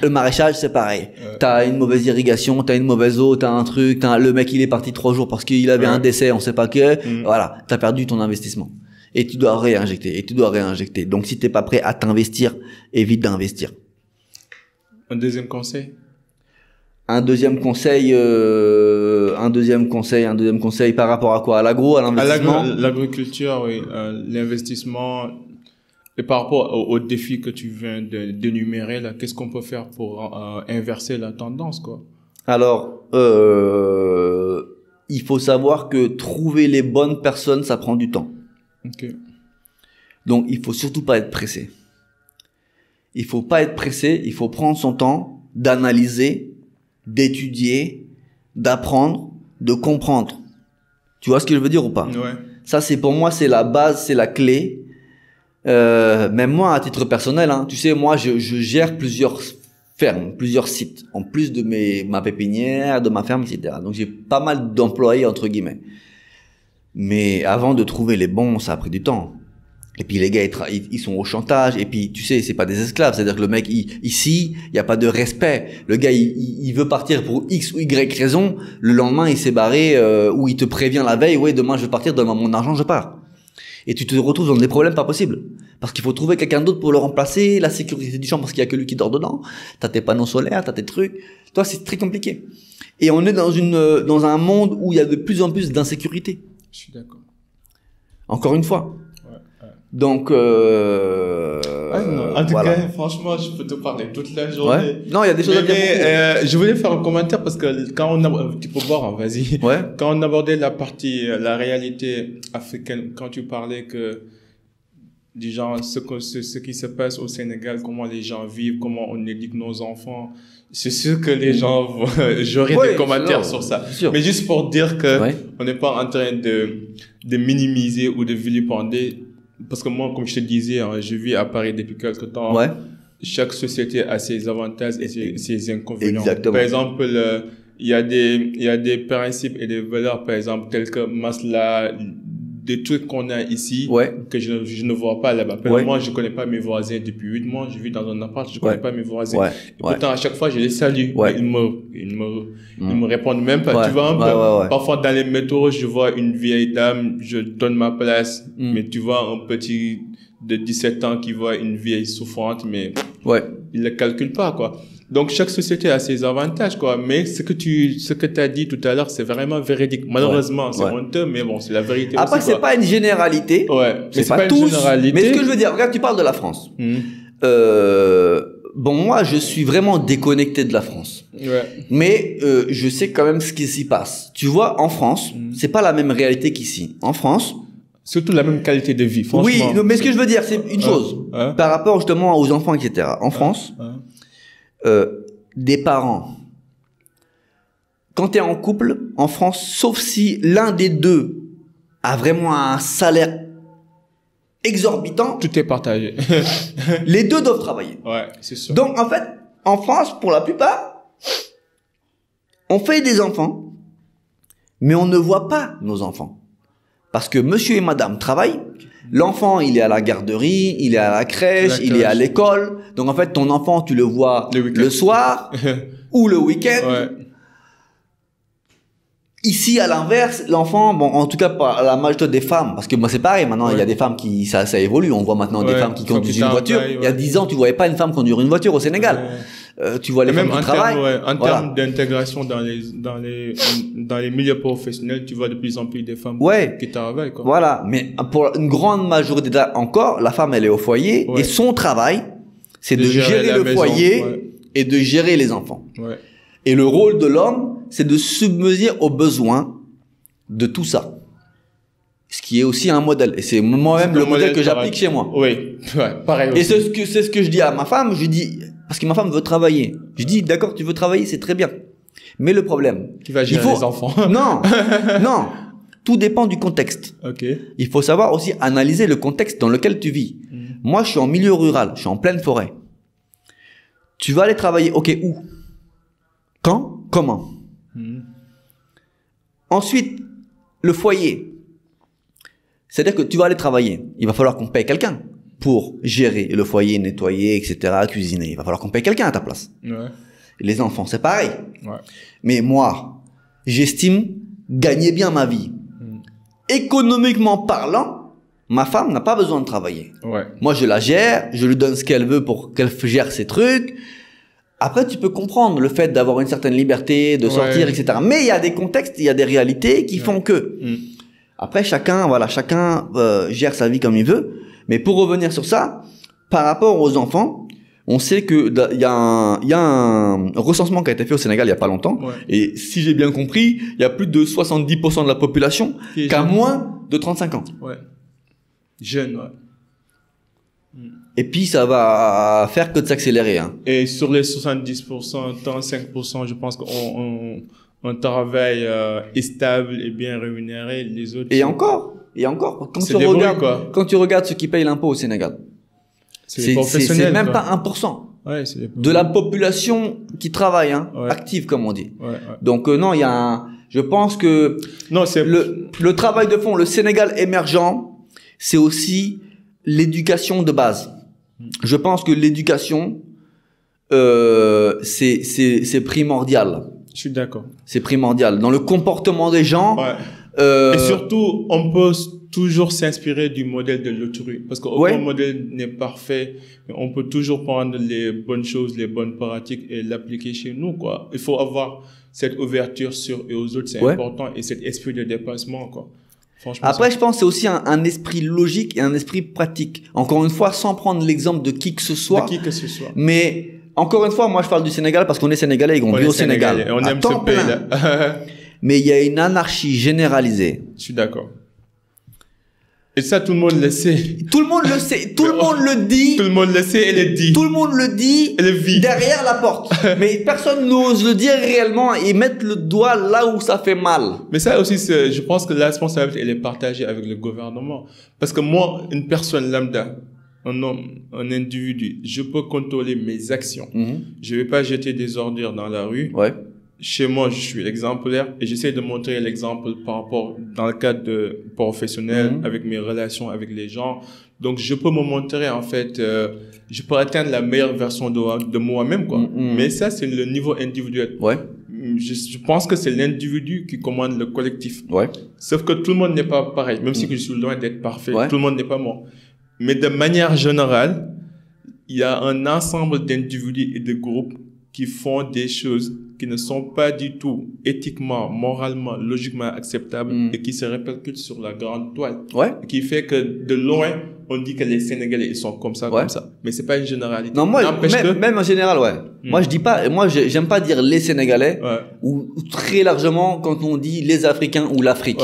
Le maraîchage, c'est pareil. T'as une mauvaise irrigation, t'as une mauvaise eau, t'as un truc, le mec, il est parti 3 jours parce qu'il avait un décès, on sait pas que. Voilà. T'as perdu ton investissement. Et tu dois réinjecter. Donc, si t'es pas prêt à t'investir, évite d'investir. Un deuxième conseil? Un deuxième conseil par rapport à quoi? À l'agro, à l'investissement? L'agriculture, oui. L'investissement. Et par rapport aux défis que tu viens d'énumérer, là, qu'est-ce qu'on peut faire pour inverser la tendance, quoi? Alors, il faut savoir que trouver les bonnes personnes, ça prend du temps. Ok. Donc, il faut surtout pas être pressé. Il faut pas être pressé, il faut prendre son temps d'analyser, d'étudier, d'apprendre, de comprendre. Tu vois ce que je veux dire ou pas? Ouais. Ça, c'est pour moi, c'est la base, c'est la clé. Même moi, à titre personnel, hein, tu sais, moi, je gère plusieurs fermes, plusieurs sites, en plus de ma pépinière, de ma ferme, etc. Donc, j'ai pas mal d'employés, entre guillemets. Mais avant de trouver les bons, ça a pris du temps. Et puis les gars, ils sont au chantage. Et puis, tu sais, c'est pas des esclaves. C'est-à-dire que le mec, ici, il y a pas de respect. Le gars, il veut partir pour X ou Y raison. Le lendemain, il s'est barré, ou il te prévient la veille. Ouais, demain, je vais partir. Donne-moi mon argent, je pars. Et tu te retrouves dans des problèmes pas possibles. Parce qu'il faut trouver quelqu'un d'autre pour le remplacer. La sécurité du champ, parce qu'il y a que lui qui dort dedans. T'as tes panneaux solaires, t'as tes trucs. Toi, c'est très compliqué. Et on est dans un monde où il y a de plus en plus d'insécurité. Je suis d'accord. Encore une fois. Donc, En tout voilà. cas, franchement, je peux te parler toute la journée. Ouais. Non, il y a des choses à dire. Je voulais faire un commentaire parce que quand on a, tu peux voir, hein, vas-y. Ouais. Quand on abordait la réalité africaine, quand tu parlais que, du genre, ce qui se passe au Sénégal, comment les gens vivent, comment on éduque nos enfants, c'est sûr que les gens vont, j'aurai des commentaires sur ça. Mais juste pour dire que, on n'est pas en train de minimiser ou de vilipender. Parce que moi, comme je te disais, hein, je vis à Paris depuis quelque temps. Ouais. Chaque société a ses avantages et ses inconvénients. Exactement. Par exemple, il y a des principes et des valeurs, par exemple, tels que masla, des trucs qu'on a ici, que je ne vois pas là-bas. Moi, je connais pas mes voisins depuis 8 mois. Je vis dans un appart, je connais pas mes voisins. Et pourtant, à chaque fois, je les salue. Ils me répondent même pas. Tu vois, un peu. Parfois, dans les métros, je vois une vieille dame, je donne ma place. Mais tu vois un petit de 17 ans qui voit une vieille souffrante, mais il le calcule pas, quoi. Donc, chaque société a ses avantages, quoi. Mais ce que tu as dit tout à l'heure, c'est vraiment véridique. Malheureusement, c'est honteux, mais bon, c'est la vérité. Après, aussi, c'est pas une généralité. C'est pas une généralité. Mais ce que je veux dire, regarde, tu parles de la France. Bon, moi, je suis vraiment déconnecté de la France. Mais, je sais quand même ce qui s'y passe. Tu vois, en France, c'est pas la même réalité qu'ici. En France, surtout la même qualité de vie, franchement. Oui, mais ce que je veux dire, c'est une chose. Par rapport justement aux enfants, etc. En France, des parents, quand tu es en couple, en France, sauf si l'un des deux a vraiment un salaire exorbitant, tout est partagé. Les deux doivent travailler. Ouais, c'est sûr. Donc, en fait, en France, pour la plupart, on fait des enfants, mais on ne voit pas nos enfants. Parce que monsieur et madame travaillent, l'enfant, il est à la garderie, il est à la crèche, il est à l'école. Donc, en fait, ton enfant, tu le vois le soir ou le week-end. Ici, à l'inverse, l'enfant, bon, en tout cas, par la majorité des femmes, parce que moi, c'est pareil, maintenant, il y a des femmes qui, ça évolue. On voit maintenant des femmes qui conduisent une voiture. Il y a 10 ans, tu voyais pas une femme conduire une voiture au Sénégal. Tu vois les femmes qui travaillent. En termes d'intégration dans les milieux professionnels, tu vois de plus en plus des femmes qui travaillent, quoi. Voilà. Mais pour une grande majorité encore, la femme, elle est au foyer et son travail, c'est de gérer le foyer et de gérer les enfants. Et le rôle de l'homme, c'est de subvenir aux besoins de tout ça. Ce qui est aussi un modèle. Et c'est moi-même le modèle que j'applique chez moi. Oui, pareil aussi. Et c'est ce que je dis à ma femme. Je dis, parce que ma femme veut travailler. Je dis, d'accord, tu veux travailler, c'est très bien. Mais le problème. Tu vas gérer les enfants. Non, non. Tout dépend du contexte. Il faut savoir aussi analyser le contexte dans lequel tu vis. Moi, je suis en milieu rural. Je suis en pleine forêt. Tu vas aller travailler, ok, où? Quand? Comment? Ensuite, le foyer. C'est-à-dire que tu vas aller travailler. Il va falloir qu'on paye quelqu'un pour gérer le foyer, nettoyer, etc., cuisiner. Il va falloir qu'on paye quelqu'un à ta place. Et les enfants, c'est pareil. Mais moi, j'estime gagner bien ma vie. Économiquement parlant, ma femme n'a pas besoin de travailler. Moi, je la gère, je lui donne ce qu'elle veut pour qu'elle gère ses trucs. Après, tu peux comprendre le fait d'avoir une certaine liberté, de sortir, etc. Mais il y a des contextes, il y a des réalités qui font que. Après, chacun gère sa vie comme il veut. Mais pour revenir sur ça, par rapport aux enfants, on sait que il y a un recensement qui a été fait au Sénégal il y a pas longtemps. Et si j'ai bien compris, il y a plus de 70% de la population qui a moins de 35 ans. Jeune, Et puis, ça va faire que de s'accélérer. Hein. Et sur les 70%, 35%, je pense qu'on travail est stable et bien rémunéré. Les autres. Et encore, quand tu regardes ceux qui payent l'impôt au Sénégal, c'est même pas 1% de la population qui travaille, active, comme on dit. Donc, non, il y a je pense que le travail de fond, le Sénégal émergent, c'est aussi l'éducation de base. Je pense que l'éducation, c'est primordial. Je suis d'accord. C'est primordial. Dans le comportement des gens. Et surtout, on peut toujours s'inspirer du modèle de l'autrui. Parce qu'aucun modèle n'est parfait. Mais on peut toujours prendre les bonnes choses, les bonnes pratiques et l'appliquer chez nous, quoi. Il faut avoir cette ouverture sur et aux autres, c'est important. Et cet esprit de dépassement, quoi. Après, je pense que c'est aussi un esprit logique et un esprit pratique. Encore une fois, sans prendre l'exemple de qui que ce soit. Mais, encore une fois, moi, je parle du Sénégal parce qu'on est Sénégalais et qu'on vit au Sénégal. Et on aime ce pays-là. Mais il y a une anarchie généralisée. Je suis d'accord. Et ça, tout le monde le sait. Tout le monde le sait. Tout le monde le dit. Tout le monde le sait et le dit. Tout le monde le dit. Et le vit. Derrière la porte. Mais personne n'ose le dire réellement et mettre le doigt là où ça fait mal. Mais ça aussi, je pense que la responsabilité, elle est partagée avec le gouvernement. Parce que moi, une personne lambda, un homme, un individu, je peux contrôler mes actions. Je vais pas jeter des ordures dans la rue. Chez moi, je suis exemplaire et j'essaie de montrer l'exemple par rapport, dans le cadre de professionnel, avec mes relations avec les gens. Donc, je peux me montrer, en fait, je peux atteindre la meilleure version de moi-même, quoi. Mais ça, c'est le niveau individuel. Je pense que c'est l'individu qui commande le collectif. Sauf que tout le monde n'est pas pareil. Même si je suis loin d'être parfait, tout le monde n'est pas moi. Mais de manière générale, il y a un ensemble d'individus et de groupes qui font des choses qui ne sont pas du tout éthiquement, moralement, logiquement acceptables et qui se répercutent sur la grande toile. Qui fait que de loin, on dit que les Sénégalais, ils sont comme ça, comme ça. Mais c'est pas une généralité. Non, moi, même en général, Moi, je dis pas, j'aime pas dire les Sénégalais ou très largement quand on dit les Africains ou l'Afrique.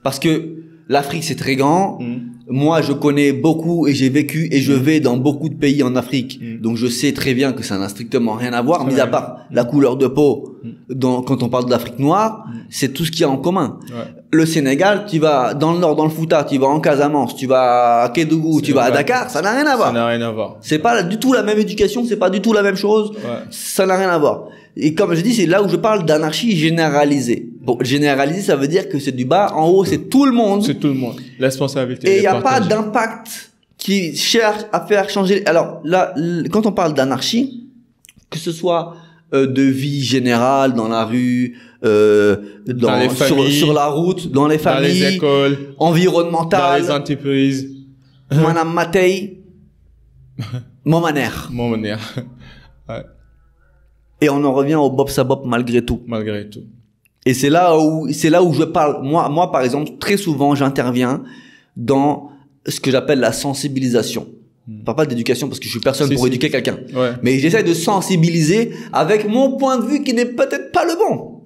Parce que l'Afrique, c'est très grand. Moi, je connais beaucoup et j'ai vécu et je vais dans beaucoup de pays en Afrique. Donc, je sais très bien que ça n'a strictement rien à voir, mis à part la couleur de peau. Quand on parle de l'Afrique noire, c'est tout ce qu'il y a en commun. Le Sénégal, tu vas dans le nord, dans le Fouta, tu vas en Casamance, tu vas à Kédougou, tu vas à Dakar, ça n'a rien à voir. Ça n'a rien à voir. C'est pas du tout la même éducation, c'est pas du tout la même chose. Ça n'a rien à voir. Et comme je dis, c'est là où je parle d'anarchie généralisée. Bon, généraliser, ça veut dire que c'est du bas en haut, c'est tout le monde. C'est tout le monde. La responsabilité. Et il n'y a pas d'impact qui cherche à faire changer. Alors là, quand on parle d'anarchie, que ce soit de vie générale dans la rue, Dans les familles, sur la route, dans les familles, dans les écoles, environnementales, dans les entreprises. Madame Matei, mon manière. Mon manière. Ouais. Et on en revient au Bob Sabop malgré tout. Malgré tout. Et c'est là où je parle. Moi, par exemple, très souvent, j'interviens dans ce que j'appelle la sensibilisation. Je parle pas d'éducation parce que je suis personne pour éduquer quelqu'un. Ouais. Mais j'essaie de sensibiliser avec mon point de vue qui n'est peut-être pas le bon.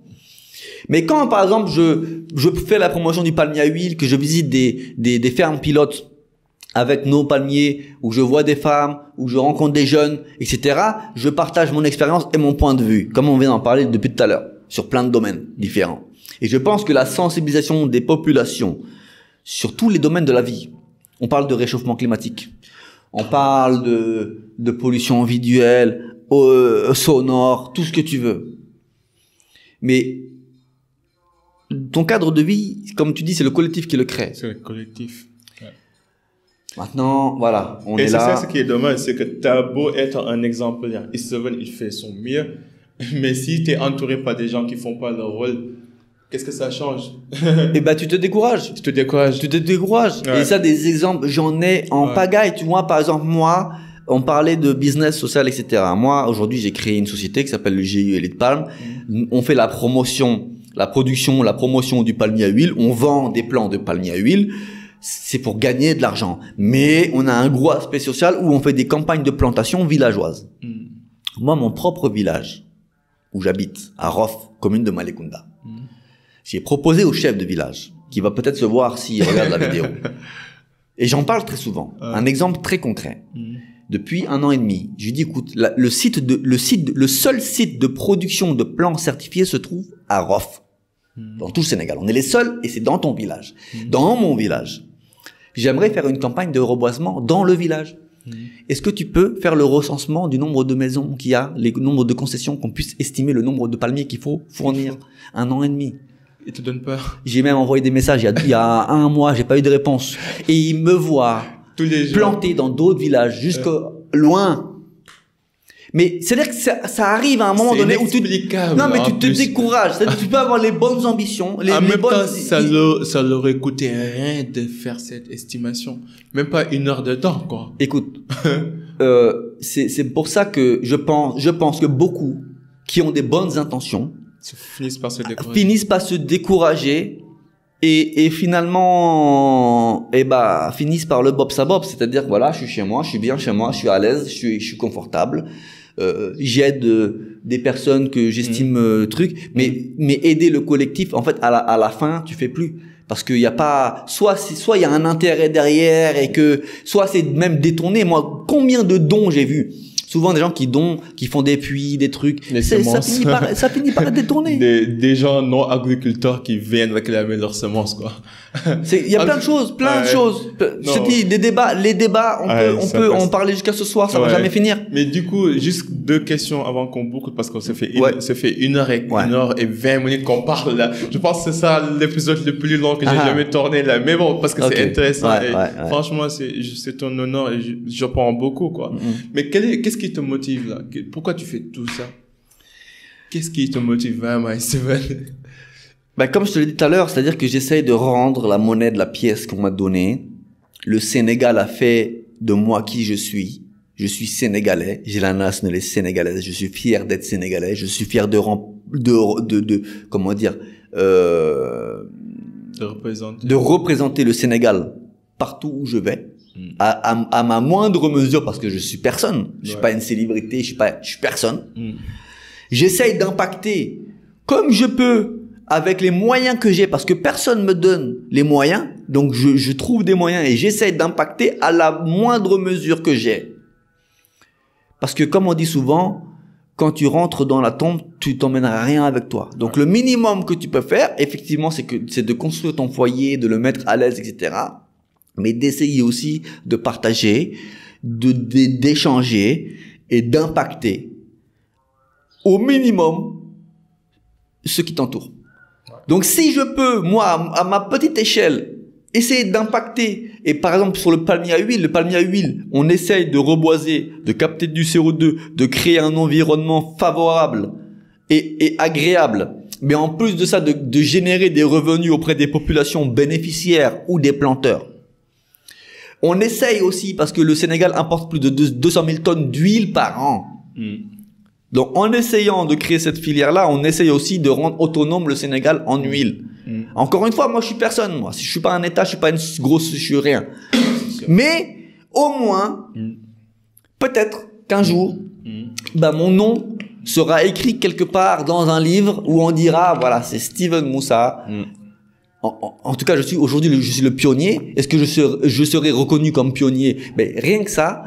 Mais quand, par exemple, je fais la promotion du palmier à huile, que je visite des fermes pilotes avec nos palmiers, où je vois des femmes, où je rencontre des jeunes, etc., je partage mon expérience et mon point de vue, comme on vient d'en parler depuis tout à l'heure, sur plein de domaines différents. Et je pense que la sensibilisation des populations sur tous les domaines de la vie, on parle de réchauffement climatique, on parle de pollution visuelle, sonore, tout ce que tu veux. Mais ton cadre de vie, comme tu dis, c'est le collectif qui le crée. C'est le collectif. Maintenant, voilà, on est là. Et c'est ça ce qui est dommage, c'est que t'as beau être un exemplaire. Steven, il fait son mieux. Mais si t'es entouré par des gens qui font pas leur rôle, qu'est-ce que ça change? Eh ben, tu te décourages. Tu te décourages. Tu te décourages. Ouais. Et ça, des exemples, j'en ai en pagaille. Tu vois, par exemple, moi, on parlait de business social, etc. Moi, aujourd'hui, j'ai créé une société qui s'appelle le GIE Elite Palm. On fait la promotion, la production, la promotion du palmier à huile. On vend des plants de palmier à huile. C'est pour gagner de l'argent. Mais on a un gros aspect social où on fait des campagnes de plantation villageoises. Moi, mon propre village, où j'habite, à Rof, commune de Malekunda, j'ai proposé au chef de village, qui va peut-être se voir s'il regarde la vidéo. Et j'en parle très souvent. Un exemple très concret. Depuis 1 an et demi, je lui dis, écoute, le seul site de production de plants certifiés se trouve à Rof. Dans tout le Sénégal. On est les seuls et c'est dans ton village. Dans mon village. J'aimerais faire une campagne de reboisement dans le village. Est-ce que tu peux faire le recensement du nombre de maisons qu'il y a, le nombre de concessions, qu'on puisse estimer le nombre de palmiers qu'il faut fournir? 1 an et demi. Il te donne peur. J'ai même envoyé des messages il y a 1 mois, j'ai pas eu de réponse. Et il me voit planté dans d'autres villages, jusque loin. Mais c'est-à-dire que ça arrive à un moment donné où tu te décourages. C'est-à-dire que tu peux avoir les bonnes ambitions, en même temps, ça leur coûté rien de faire cette estimation. Même pas 1 heure de temps, quoi. Écoute, c'est pour ça que je pense que beaucoup qui ont des bonnes intentions finissent par se décourager. Et finalement, finissent par le bob sa bob. C'est-à-dire que voilà, je suis chez moi, je suis bien chez moi, je suis à l'aise, je suis confortable. J'aide des personnes que j'estime mais aider le collectif, en fait, à la fin, tu fais plus. Parce qu'il y a pas, soit il y a un intérêt derrière et que, soit c'est même détourné. Moi, combien de dons j'ai vu? Souvent des gens qui font des puits, des trucs. Ça finit par être détourné. Des gens non agriculteurs qui viennent réclamer leurs semences, quoi. Il y a plein de choses, Je te dis, les débats, on peut en parler jusqu'à ce soir, ça va jamais finir. Mais du coup, juste 2 questions avant qu'on boucle, parce qu'on se fait 1 heure et 20 minutes qu'on parle là. Je pense que c'est ça l'épisode le plus long que j'ai jamais tourné là. Mais bon, parce que c'est intéressant. Franchement, c'est un honneur et je prends beaucoup, quoi. Mais qu'est-ce qui te motive là? Pourquoi tu fais tout ça? Qu'est-ce qui te motive vraiment, Steven? Comme je te l'ai dit tout à l'heure, c'est-à-dire que j'essaye de rendre la monnaie de la pièce qu'on m'a donnée. Le Sénégal a fait de moi qui je suis. Je suis sénégalais. J'ai la nationalité sénégalaise. Je suis fier d'être sénégalais. Je suis fier de représenter le Sénégal partout où je vais. À ma moindre mesure, parce que je suis personne. Je suis pas une célébrité. Je suis personne. J'essaye d'impacter comme je peux, avec les moyens que j'ai, parce que personne me donne les moyens, donc je trouve des moyens et j'essaie d'impacter à la moindre mesure que j'ai. Parce que comme on dit souvent, quand tu rentres dans la tombe, tu t'emmèneras rien avec toi. Donc le minimum que tu peux faire, effectivement, c'est de construire ton foyer, de le mettre à l'aise, etc. Mais d'essayer aussi de partager, d'échanger et d'impacter au minimum ceux qui t'entourent. Donc, si je peux, moi, à ma petite échelle, essayer d'impacter, et par exemple, sur le palmier à huile, on essaye de reboiser, de capter du CO2, de créer un environnement favorable et agréable, mais en plus de ça, de générer des revenus auprès des populations bénéficiaires ou des planteurs. On essaye aussi, parce que le Sénégal importe plus de 200 000 tonnes d'huile par an. Donc, en essayant de créer cette filière-là, on essaye aussi de rendre autonome le Sénégal en huile. Encore une fois, moi, je suis personne, moi. Si je suis pas un État, je suis pas une grosse, je suis rien. Mais, au moins, peut-être qu'un jour, mon nom sera écrit quelque part dans un livre où on dira, voilà, c'est Steven Moussa. En tout cas, aujourd'hui, je suis le pionnier. Est-ce que je serai reconnu comme pionnier? Mais rien que ça,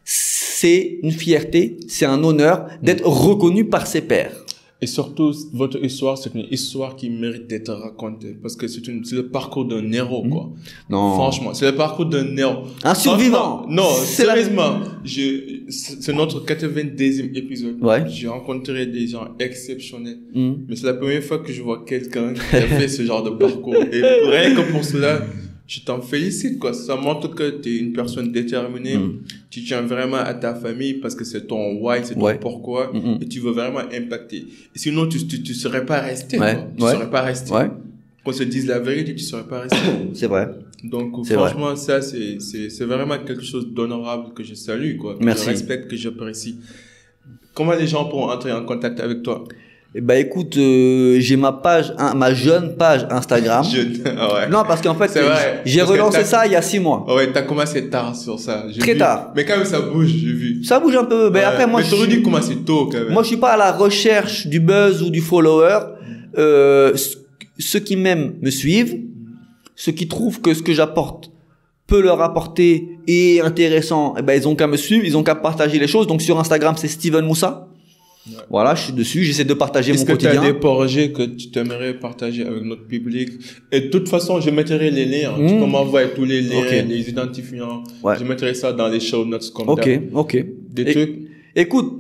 c'est une fierté, c'est un honneur d'être reconnu par ses pairs. Et surtout, votre histoire, c'est une histoire qui mérite d'être racontée. Parce que c'est le parcours d'un héros, quoi. Non. Franchement, c'est le parcours d'un héros. Un survivant. Non, sérieusement. C'est notre 92e épisode. Ouais. J'ai rencontré des gens exceptionnels. Mais c'est la première fois que je vois quelqu'un qui a fait ce genre de parcours. Et rien que pour cela, je t'en félicite, quoi. Ça montre que tu es une personne déterminée. Tu tiens vraiment à ta famille parce que c'est ton why, c'est ton pourquoi. Et tu veux vraiment impacter. Et sinon, tu serais pas resté, quoi. Tu serais pas resté. Qu'on se dise la vérité, tu serais pas resté. C'est vrai. Donc, franchement, ça, c'est vraiment quelque chose d'honorable que je salue, quoi. Que Merci. je respecte, que j'apprécie. Comment les gens pourront entrer en contact avec toi? Écoute, j'ai ma jeune page Instagram. Ouais. Non, parce qu'en fait, j'ai Parce relancé ça il y a 6 mois. Ouais, t'as commencé tard sur ça. Très tard. Mais quand même, ça bouge, j'ai vu. Ça bouge un peu. Mais après, moi, mais t'aurais dû commencer tôt, quand même. Moi, je suis pas à la recherche du buzz ou du follower. Ceux qui m'aiment me suivent. Ceux qui trouvent que ce que j'apporte peut leur apporter et est intéressant, ils ont qu'à me suivre, ils ont qu'à partager les choses. Donc, sur Instagram, c'est Steven Moussa. Voilà, je suis dessus, j'essaie de partager mon quotidien. Est-ce que tu as des projets que tu aimerais partager avec notre public? Et de toute façon, je mettrai les liens. Tu peux m'envoyer tous les liens, les identifiants. Je mettrai ça dans les show notes comme Ok. Des trucs. Écoute,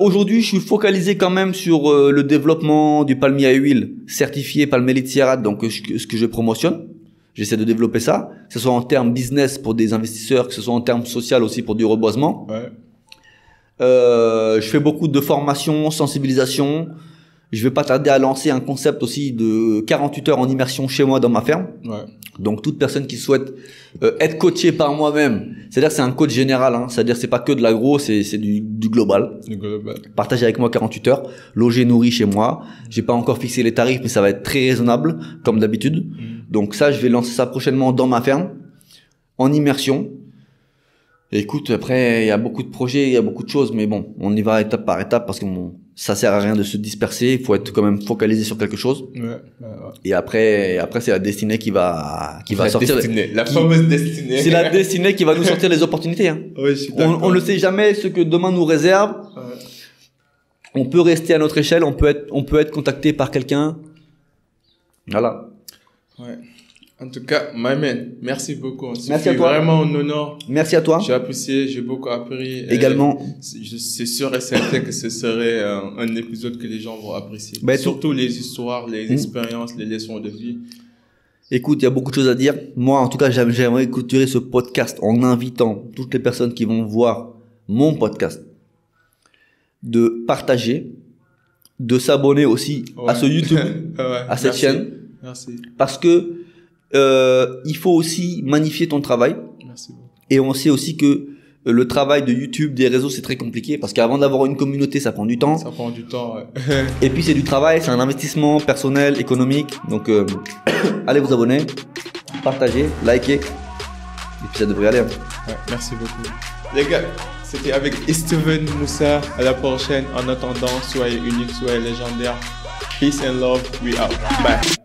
aujourd'hui, je suis focalisé quand même sur le développement du palmier à huile certifié Palmélite Sierra, donc ce que je promotionne. J'essaie de développer ça, que ce soit en termes business pour des investisseurs, que ce soit en termes social aussi pour du reboisement. Je fais beaucoup de formations, sensibilisation. Je vais pas tarder à lancer un concept aussi de 48 heures en immersion chez moi dans ma ferme. Donc toute personne qui souhaite être coachée par moi-même, c'est-à-dire c'est un coach général, hein, c'est-à-dire c'est pas que de l'agro, c'est du global. Partagez avec moi 48 heures, logé, nourri chez moi. J'ai pas encore fixé les tarifs, mais ça va être très raisonnable comme d'habitude. Donc ça, je vais lancer ça prochainement dans ma ferme en immersion. Et écoute, après, il y a beaucoup de projets, il y a beaucoup de choses, mais bon, on y va étape par étape parce que ça sert à rien de se disperser. Il faut être quand même focalisé sur quelque chose. Et après, c'est la destinée qui va sortir. La fameuse destinée. C'est la destinée qui va nous sortir les opportunités, hein. Oui, je suis d'accord. On ne sait jamais ce que demain nous réserve. On peut rester à notre échelle, on peut être contacté par quelqu'un. Voilà. En tout cas, my man, merci beaucoup. Merci à toi. Vraiment un honneur. Merci à toi. J'ai apprécié, j'ai beaucoup appris. Également. C'est sûr et certain que ce serait un épisode que les gens vont apprécier. Surtout les histoires, les expériences, les leçons de vie. Écoute, il y a beaucoup de choses à dire. Moi, en tout cas, j'aimerais clôturer ce podcast en invitant toutes les personnes qui vont voir mon podcast de partager, de s'abonner aussi à ce YouTube, à cette chaîne. Merci. Parce que il faut aussi magnifier ton travail. Merci beaucoup. Et on sait aussi que le travail de YouTube, des réseaux, c'est très compliqué parce qu'avant d'avoir une communauté, ça prend du temps. Ça prend du temps, Et puis c'est du travail, c'est un investissement personnel, économique. Donc allez vous abonner, partagez, likez. Et puis ça devrait aller. Merci beaucoup. Les gars, c'était avec Steven Moussa. À la prochaine. En attendant, soyez unique, soyez légendaire. Peace and love. We out. Bye.